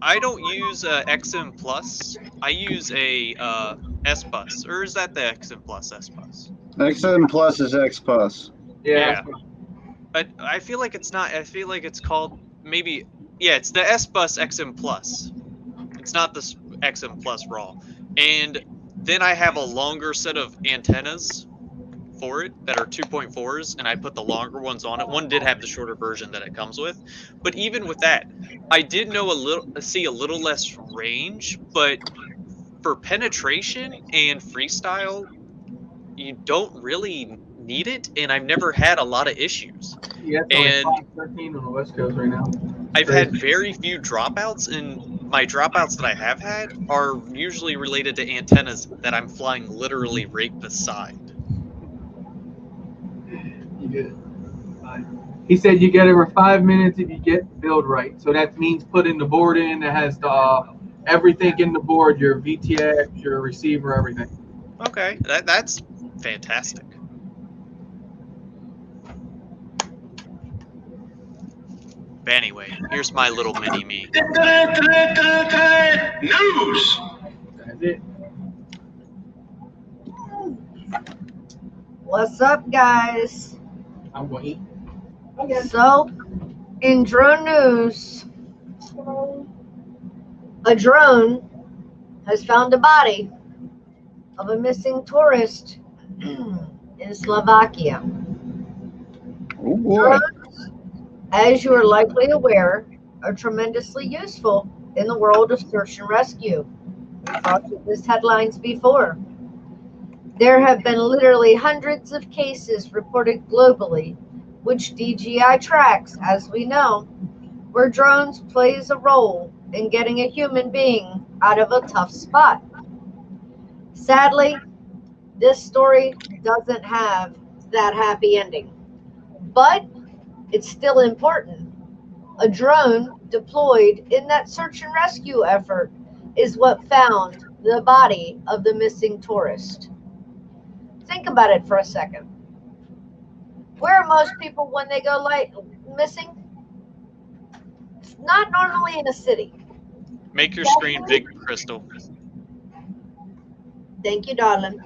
Speaker 2: I don't use XM Plus. I use a S Bus, or is that the XM Plus S Bus?
Speaker 3: XM Plus is X Plus.
Speaker 2: Yeah. But I feel like it's not. I feel like it's called maybe. Yeah, it's the S Bus XM Plus. It's not the XM Plus Raw. And then I have a longer set of antennas for it that are 2.4s, and I put the longer ones on it. One did have the shorter version that it comes with, but even with that, I did see a little less range, but for penetration and freestyle, you don't really need it, and I've never had a lot of issues.
Speaker 1: Yeah, it's only 13 on the West Coast right now.
Speaker 2: I've had very few dropouts, and my dropouts that I have had are usually related to antennas that I'm flying literally right beside.
Speaker 1: You get it. He said you get over 5 minutes if you get build right. So that means putting the board in that has everything in the board, your VTX, your receiver, everything.
Speaker 2: Okay, that's fantastic. But anyway, here's my little mini me.
Speaker 5: News.
Speaker 1: That's it.
Speaker 4: What's up, guys?
Speaker 1: I'm going to eat.
Speaker 4: So, in drone news, a drone has found a body of a missing tourist in Slovakia.
Speaker 3: Oh boy.
Speaker 4: Drones, as you are likely aware, are tremendously useful in the world of search and rescue. We've talked about this headlines before. There have been literally hundreds of cases reported globally, which DJI tracks, as we know, where drones plays a role in getting a human being out of a tough spot. Sadly, This story doesn't have that happy ending, but it's still important. A drone deployed in that search and rescue effort is what found the body of the missing tourist. Think about it for a second. Where are most people when they go missing? It's not normally in a city.
Speaker 2: Make your screen bigger, Crystal.
Speaker 4: Thank you, darling.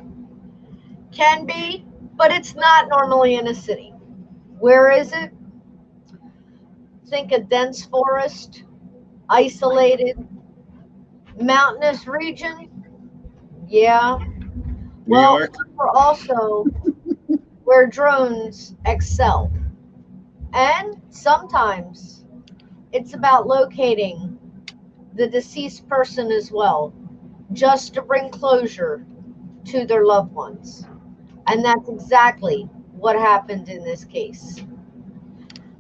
Speaker 4: Can be, but it's not normally in a city. Where is it? Think a dense forest, isolated, mountainous region. Yeah.
Speaker 3: New York.
Speaker 4: We're also where drones excel. And sometimes it's about locating the deceased person as well, just to bring closure to their loved ones. And that's exactly what happened in this case.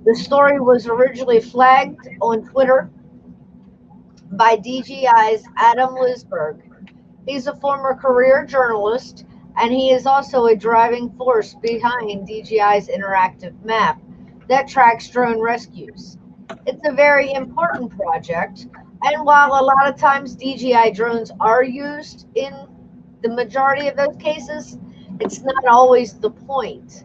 Speaker 4: The story was originally flagged on Twitter by DJI's Adam Lisberg. He's a former career journalist, and he is also a driving force behind DJI's interactive map that tracks drone rescues. It's a very important project, and while a lot of times DJI drones are used in the majority of those cases, it's not always the point.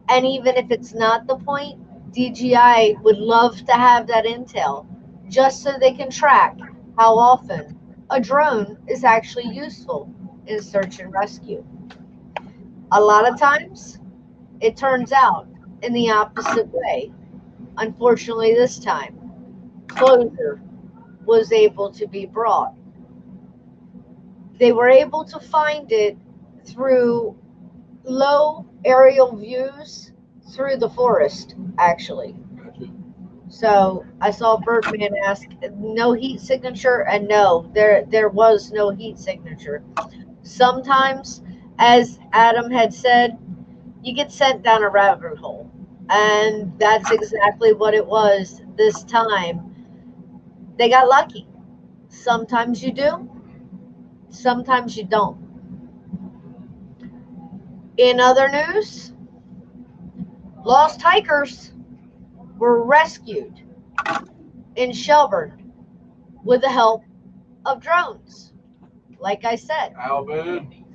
Speaker 4: And even if it's not the point, DJI would love to have that intel just so they can track how often a drone is actually useful in search and rescue. A lot of times, it turns out in the opposite way. Unfortunately, this time, closure was able to be brought. They were able to find it through low aerial views through the forest, actually. So I saw Birdman ask, no heat signature, and no, there was no heat signature. Sometimes, as Adam had said, you get sent down a rabbit hole, and that's exactly what it was this time. They got lucky. Sometimes you do, sometimes you don't. In other news, lost hikers were rescued in Shelburne with the help of drones. Like I said,
Speaker 1: Alvin.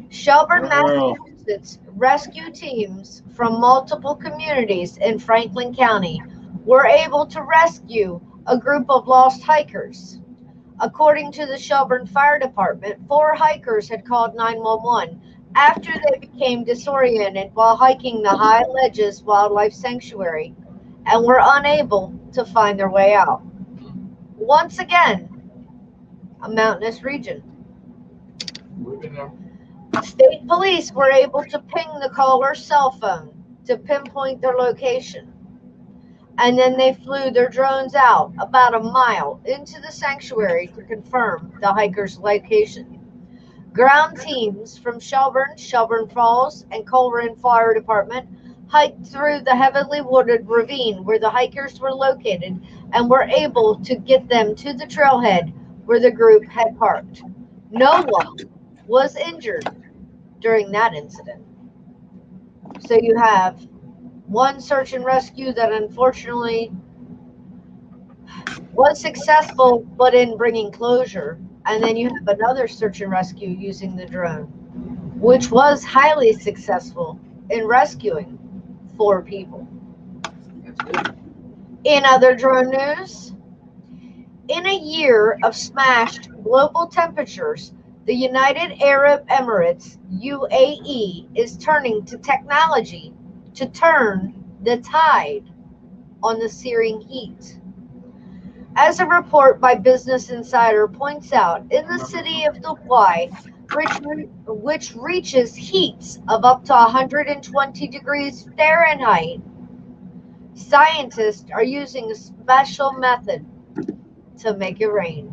Speaker 4: Shelburne, Massachusetts rescue teams from multiple communities in Franklin County were able to rescue a group of lost hikers. According to the Shelburne Fire Department, 4 hikers had called 911 after they became disoriented while hiking the High Ledges Wildlife Sanctuary and were unable to find their way out. Once again, a mountainous region. State police were able to ping the caller's cell phone to pinpoint their location. And then they flew their drones out about a mile into the sanctuary to confirm the hiker's location. Ground teams from Shelburne, Shelburne Falls, and Coleraine Fire Department hiked through the heavily wooded ravine where the hikers were located and were able to get them to the trailhead where the group had parked. No one was injured during that incident. So you have one search and rescue that unfortunately was successful but in bringing closure, and then you have another search and rescue using the drone, which was highly successful in rescuing 4 people. In other drone news, in a year of smashed global temperatures, the United Arab Emirates, UAE, is turning to technology to turn the tide on the searing heat. As a report by Business Insider points out, in the city of Dubai, which reaches heats of up to 120 degrees Fahrenheit, scientists are using a special method to make it rain.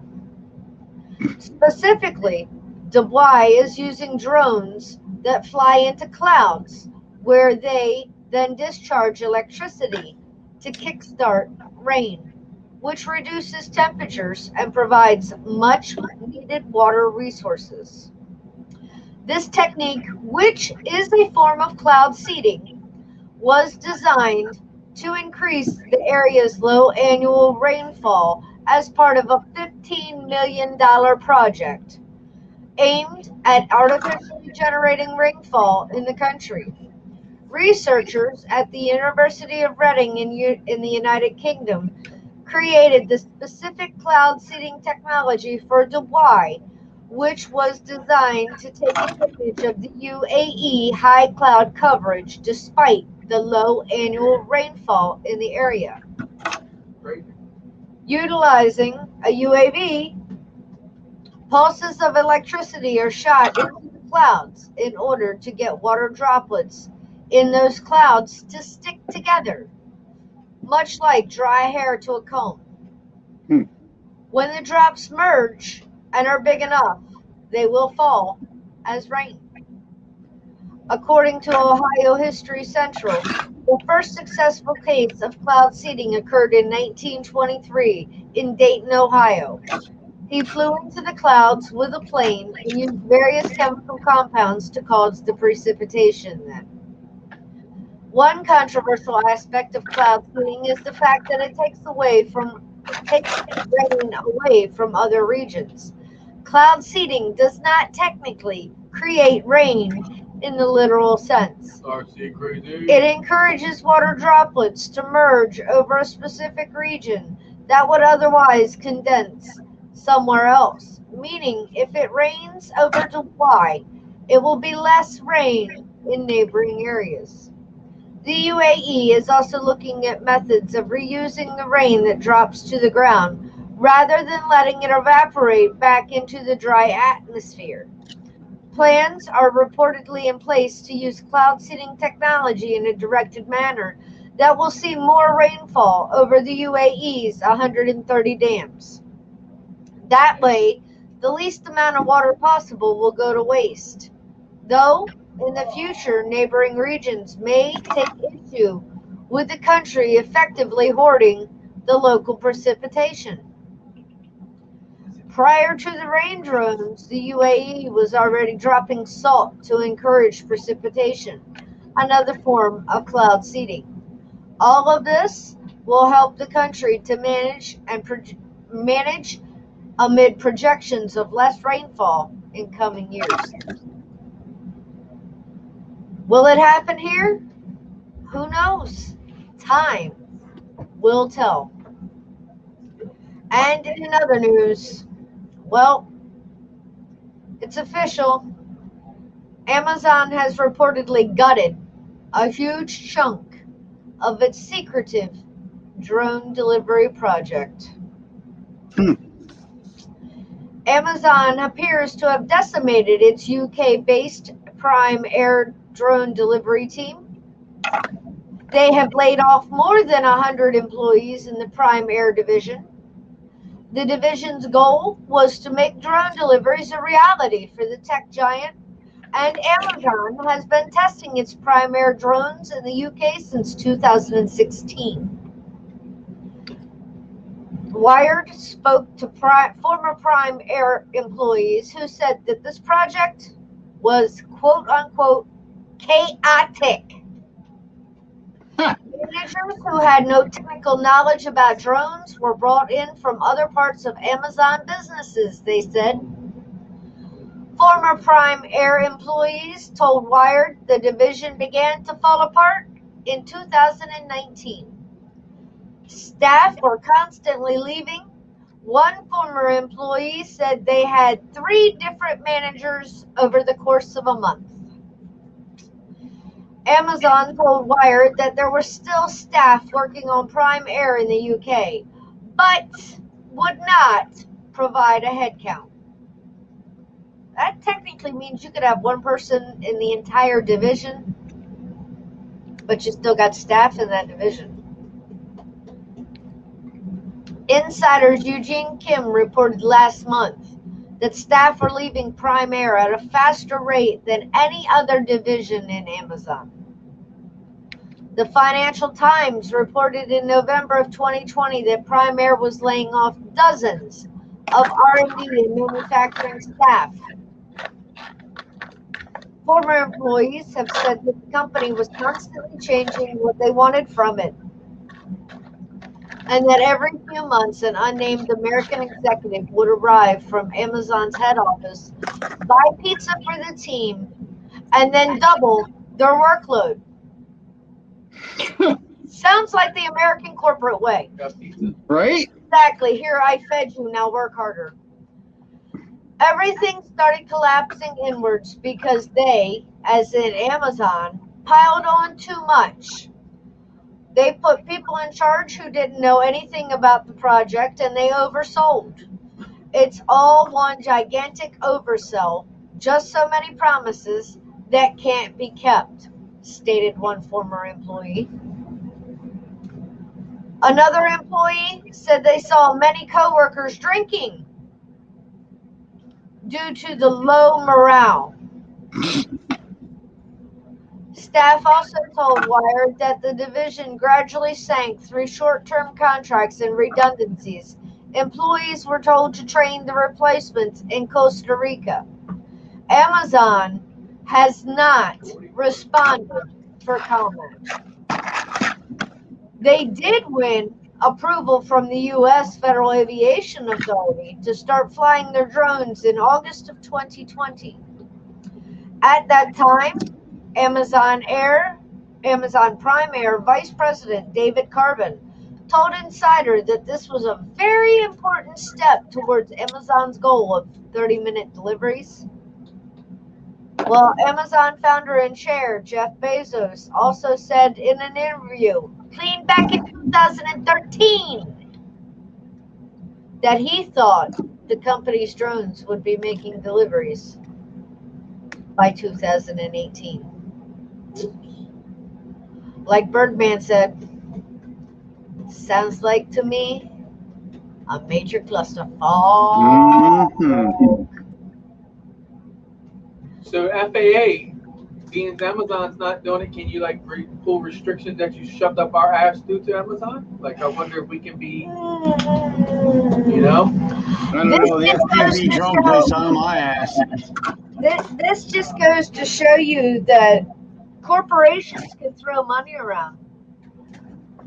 Speaker 4: Specifically, Dubai is using drones that fly into clouds where they then discharge electricity to kickstart rain, which reduces temperatures and provides much needed water resources. This technique, which is a form of cloud seeding, was designed to increase the area's low annual rainfall as part of a $15 million project aimed at artificially generating rainfall in the country. Researchers at the University of Reading in the United Kingdom created the specific cloud seeding technology for Dubai, which was designed to take advantage of the UAE high cloud coverage despite the low annual rainfall in the area.
Speaker 1: Great.
Speaker 4: Utilizing a UAV, pulses of electricity are shot into the clouds in order to get water droplets in those clouds to stick together, much like dry hair to a comb. When the drops merge and are big enough, they will fall as rain. According to Ohio History Central, the first successful case of cloud seeding occurred in 1923 in Dayton, Ohio. He flew into the clouds with a plane and used various chemical compounds to cause the precipitation then. One controversial aspect of cloud seeding is the fact that it takes rain away from other regions. Cloud seeding does not technically create rain in the literal sense. It encourages water droplets to merge over a specific region that would otherwise condense somewhere else, meaning if it rains over Dubai, it will be less rain in neighboring areas. The UAE is also looking at methods of reusing the rain that drops to the ground rather than letting it evaporate back into the dry atmosphere. Plans are reportedly in place to use cloud seeding technology in a directed manner that will see more rainfall over the UAE's 130 dams. That way, the least amount of water possible will go to waste. Though, in the future, neighboring regions may take issue with the country effectively hoarding the local precipitation. Prior to the rain drones, the UAE was already dropping salt to encourage precipitation, another form of cloud seeding. All of this will help the country to manage amid projections of less rainfall in coming years. Will it happen here? Who knows? Time will tell. And in other news, well, it's official. Amazon has reportedly gutted a huge chunk of its secretive drone delivery project. Amazon appears to have decimated its UK-based Prime Air drone delivery team. They have laid off more than 100 employees in the Prime Air division. The division's goal was to make drone deliveries a reality for the tech giant, and Amazon has been testing its Prime Air drones in the UK since 2016. Wired spoke to former Prime Air employees who said that this project was quote-unquote chaotic. Managers who had no technical knowledge about drones were brought in from other parts of Amazon businesses, they said. Former Prime Air employees told Wired the division began to fall apart in 2019. Staff were constantly leaving. One former employee said they had 3 different managers over the course of a month. Amazon told Wired that there were still staff working on Prime Air in the UK, but would not provide a headcount. That technically means you could have one person in the entire division, but you still got staff in that division. Insiders Eugene Kim reported last month that staff are leaving Prime Air at a faster rate than any other division in Amazon. The Financial Times reported in November of 2020 that Prime Air was laying off dozens of R&D and manufacturing staff. Former employees have said that the company was constantly changing what they wanted from it, and that every few months an unnamed American executive would arrive from Amazon's head office, buy pizza for the team, and then double their workload. Sounds like the American corporate way.
Speaker 3: Right?
Speaker 4: Exactly. Here, I fed you. Now work harder. Everything started collapsing inwards because they, as in Amazon, piled on too much. They put people in charge who didn't know anything about the project, and they oversold. It's all one gigantic oversell. Just so many promises that can't be kept, stated one former employee. Another employee said they saw many coworkers drinking due to the low morale. Staff also told Wired that the division gradually sank through short-term contracts and redundancies. Employees were told to train the replacements in Costa Rica. Amazon has not responded for comment. They did win approval from the U.S. Federal Aviation Authority to start flying their drones in August of 2020. At that time, Amazon Prime Air Vice President David Carbon told Insider that this was a very important step towards Amazon's goal of 30-minute deliveries. Well, Amazon founder and chair Jeff Bezos also said in an interview clean back in 2013 that he thought the company's drones would be making deliveries by 2018. Like Birdman said, sounds like to me a major clusterfuck.
Speaker 3: Mm-hmm.
Speaker 1: So FAA, being Amazon's not doing it, can you like pull restrictions that you shoved up our ass due to Amazon? Like I wonder if we can be, you know?
Speaker 3: I don't know, the FPV drone place on my ass.
Speaker 4: This just goes to show you that corporations can throw money around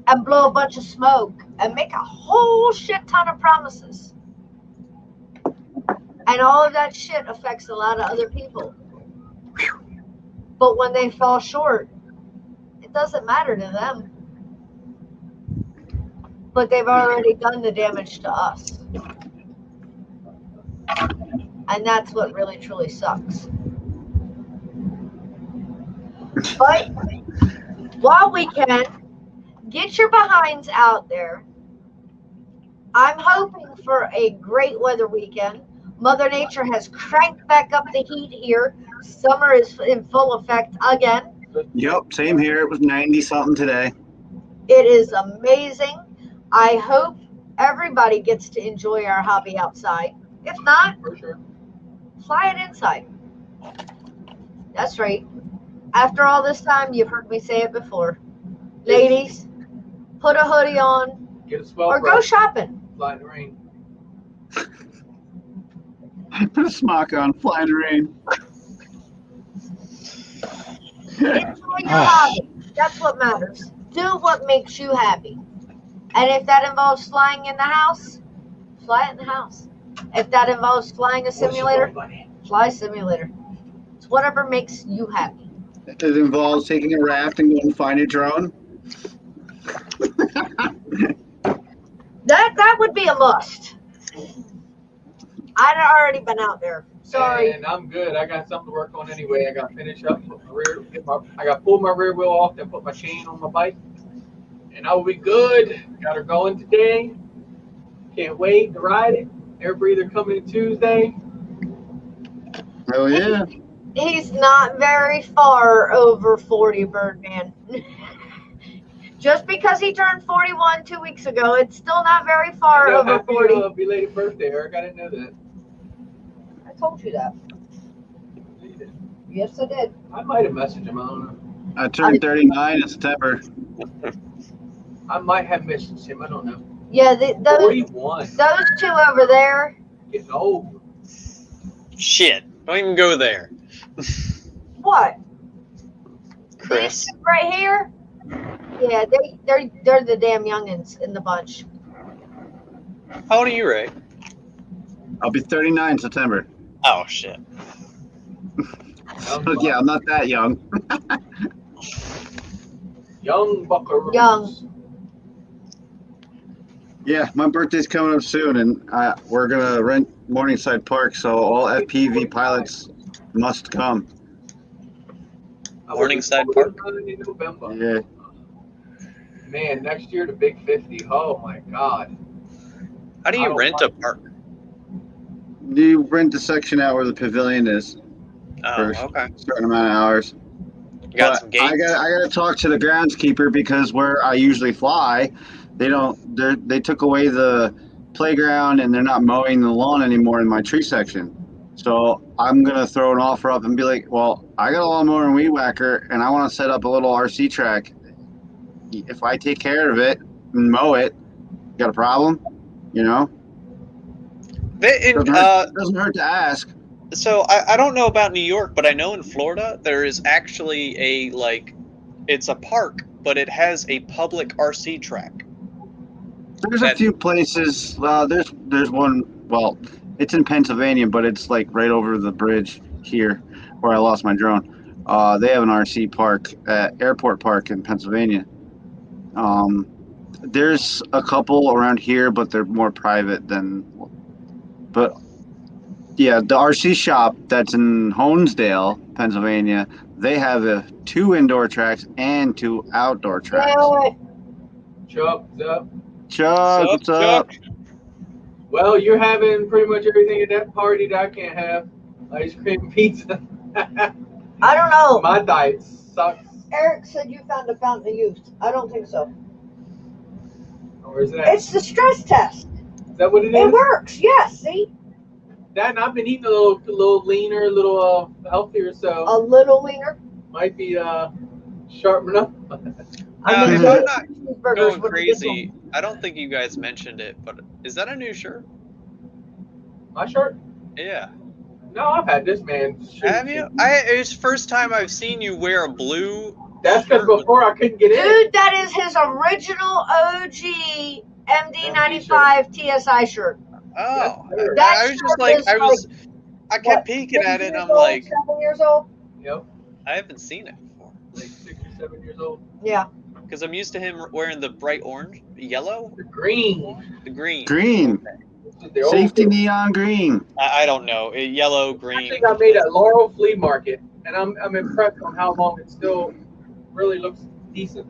Speaker 4: and blow a bunch of smoke and make a whole shit ton of promises. And all of that shit affects a lot of other people. But when they fall short, it doesn't matter to them. But they've already done the damage to us. And that's what really truly sucks. But while we can, get your behinds out there. I'm hoping for a great weather weekend. Mother Nature has cranked back up the heat here. Summer is in full effect again.
Speaker 3: Yep, same here. It was 90-something today.
Speaker 4: It is amazing. I hope everybody gets to enjoy our hobby outside. If not,
Speaker 1: For sure.
Speaker 4: fly it inside. That's right. After all this time, you've heard me say it before. Ladies, put a hoodie on
Speaker 1: Get a swell
Speaker 4: or go shopping.
Speaker 1: fly in the rain.
Speaker 3: Put a smock on, fly in the rain.
Speaker 4: Enjoy your hobby. That's what matters. Do what makes you happy. And if that involves flying in the house, fly it in the house. If that involves flying a simulator, fly a simulator. It's whatever makes you happy.
Speaker 3: It involves taking a raft and going to find a drone.
Speaker 4: That would be a must. I'd already been out there. Sorry.
Speaker 1: And I'm good. I got something to work on anyway. I got to finish up. I got to pull my rear wheel off, then put my chain on my bike. And I will be good. Got her going today. Can't wait to ride it. Air breather coming Tuesday.
Speaker 3: Oh, yeah.
Speaker 4: He's not very far over 40, Birdman. Just because he turned 41 2 weeks ago, it's still not very far over 40.
Speaker 1: Happy belated birthday, Eric. I didn't know that.
Speaker 4: I told you that. Yes, I did.
Speaker 1: I might have messaged him. I don't know.
Speaker 3: I turned 39 in September.
Speaker 1: I might have messaged him. I don't know.
Speaker 4: Yeah, those
Speaker 1: 41.
Speaker 4: two over there.
Speaker 1: Getting old.
Speaker 2: Shit. Don't even go there.
Speaker 4: What?
Speaker 2: Chris.
Speaker 4: These right here? Yeah, they're the damn youngins in the bunch.
Speaker 2: How old are you, Ray?
Speaker 3: I'll be 39 in September.
Speaker 2: Oh shit.
Speaker 3: So, yeah, I'm not that young.
Speaker 1: Young buckaroos.
Speaker 4: Young.
Speaker 3: Yeah, my birthday's coming up soon, and we're gonna rent Morningside Park, so all FPV pilots must come.
Speaker 2: Morningside Park?
Speaker 1: In November.
Speaker 3: Yeah.
Speaker 1: Man, next year the Big 50. Oh my God.
Speaker 2: How do
Speaker 1: I
Speaker 2: you
Speaker 1: don't
Speaker 2: rent a park?
Speaker 3: You rent the section out where the pavilion is
Speaker 2: Oh,
Speaker 3: for
Speaker 2: okay.
Speaker 3: a certain amount of hours.
Speaker 2: You got
Speaker 3: But
Speaker 2: some gates.
Speaker 3: I got to talk to the groundskeeper because where I usually fly, they took away the playground and they're not mowing the lawn anymore in my tree section. So I'm gonna throw an offer up and be like, well, I got a lawnmower and weed whacker, and I want to set up a little RC track. If I take care of it and mow it, got a problem? You know, doesn't hurt to ask.
Speaker 2: So I don't know about New York, but I know in Florida there is actually it's a park, but it has a public RC track.
Speaker 3: There's a few places. There's one. Well, it's in Pennsylvania, but it's like right over the bridge here, where I lost my drone. They have an RC park at Airport Park in Pennsylvania. There's a couple around here, but they're more private than. But yeah, the RC shop that's in Honesdale, Pennsylvania, they have 2 indoor tracks and 2 outdoor tracks.
Speaker 1: Chuck, what's up?
Speaker 3: Chuck, what's up?
Speaker 1: Well, you're having pretty much everything at that party that I can't have. Ice cream, pizza.
Speaker 4: I don't know.
Speaker 1: My diet sucks.
Speaker 4: Eric said you found a fountain of youth. I don't think so.
Speaker 1: Where's that?
Speaker 4: It's the stress test.
Speaker 1: Is that what it is?
Speaker 4: It works. Yes. See.
Speaker 1: That and I've been eating a little leaner, a little healthier, so
Speaker 4: A little leaner.
Speaker 1: might be sharpen up.
Speaker 4: I mean,
Speaker 2: If
Speaker 4: those
Speaker 2: I'm not
Speaker 4: cheeseburgers
Speaker 2: going
Speaker 4: were
Speaker 2: crazy, I don't think you guys mentioned it, but is that a new shirt?
Speaker 1: My shirt?
Speaker 2: Yeah.
Speaker 1: No, I've had this, man. Shoot.
Speaker 2: Have you? It's first time I've seen you wear a blue.
Speaker 1: That's because before I couldn't get in.
Speaker 4: Dude, that is his original OG MD95 TSI shirt.
Speaker 2: Oh,
Speaker 1: Yes, sir.
Speaker 4: That
Speaker 2: I was just
Speaker 4: shirt
Speaker 2: like,
Speaker 4: is
Speaker 2: I kept
Speaker 4: what,
Speaker 2: peeking
Speaker 4: 6
Speaker 2: at it, and
Speaker 4: years
Speaker 2: I'm
Speaker 4: old,
Speaker 2: like,
Speaker 4: 7 years old.
Speaker 1: Yep,
Speaker 2: I haven't seen it before.
Speaker 1: like 6 or 7 years old.
Speaker 4: Yeah.
Speaker 2: Because I'm used to him wearing the bright orange, yellow,
Speaker 1: The green.
Speaker 2: the green.
Speaker 3: Green.
Speaker 1: This is the old
Speaker 3: Safety
Speaker 1: school.
Speaker 3: neon green.
Speaker 2: I don't know, yellow, green.
Speaker 1: Actually got made at Laurel Flea Market, and I'm impressed on how long it still really looks decent.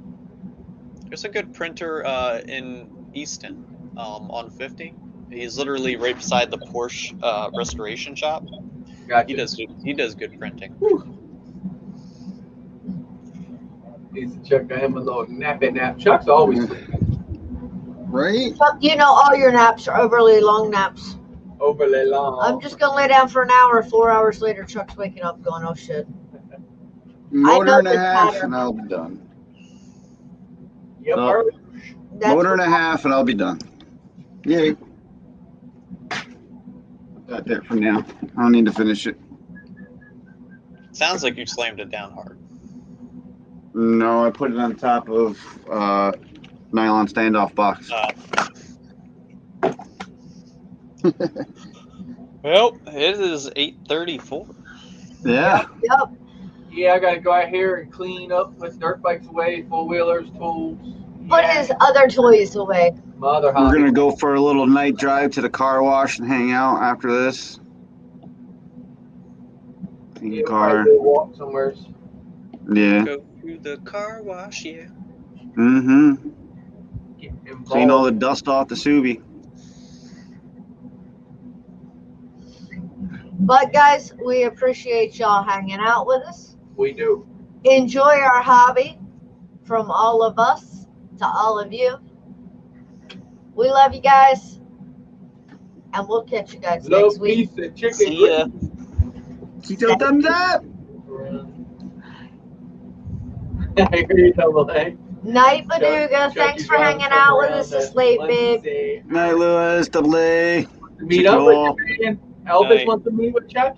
Speaker 2: There's a good printer in Easton on 50. He's literally right beside the Porsche restoration shop.
Speaker 1: Gotcha.
Speaker 2: He does good printing.
Speaker 1: Needs to check him a little nappy nap. Chuck's always
Speaker 3: Right?
Speaker 4: Fuck, you know, all your naps are overly long naps.
Speaker 1: overly long.
Speaker 4: I'm just gonna lay down for an hour. 4 hours later, Chuck's waking up, going, "Oh shit."
Speaker 3: Motor and a
Speaker 4: this
Speaker 3: half,
Speaker 4: pattern.
Speaker 3: and I'll be done.
Speaker 1: Yep.
Speaker 3: Oh.
Speaker 1: Harley.
Speaker 4: That's
Speaker 3: Motor and a half, and I'll be done. Yay. Got that for now. I don't need to finish it.
Speaker 2: Sounds like you slammed it down hard.
Speaker 3: No, I put it on top of nylon standoff box.
Speaker 2: Well, it is 8:34.
Speaker 3: Yeah.
Speaker 4: Yep.
Speaker 1: Yeah, I gotta go out here and clean up, put dirt bikes away, 4-wheelers, tools.
Speaker 4: Put
Speaker 1: Yeah.
Speaker 4: his other toys away.
Speaker 1: Mother
Speaker 3: We're
Speaker 1: hobby.
Speaker 3: gonna go for a little night drive to the car wash and hang out after this. Clean
Speaker 1: Yeah,
Speaker 3: car.
Speaker 1: probably go walk somewhere.
Speaker 3: Yeah.
Speaker 2: Go to the car wash, yeah.
Speaker 3: Mm-hmm.
Speaker 1: Get involved.
Speaker 3: Clean all the dust off the Subi.
Speaker 4: But guys, we appreciate y'all hanging out with us.
Speaker 1: We do.
Speaker 4: Enjoy our hobby from all of us to all of you. We love you guys. And we'll catch you guys
Speaker 1: Love,
Speaker 4: next week.
Speaker 1: peace, and chicken.
Speaker 2: See ya.
Speaker 3: Keep your thumbs up.
Speaker 1: I hear you, double A.
Speaker 4: Night, Baduga. Thanks for hanging out with us this late, babe.
Speaker 3: Night, Lewis. Double A.
Speaker 1: Meet up
Speaker 3: Joel.
Speaker 1: with you, man. Elvis
Speaker 2: Night.
Speaker 1: wants to meet with Chuck.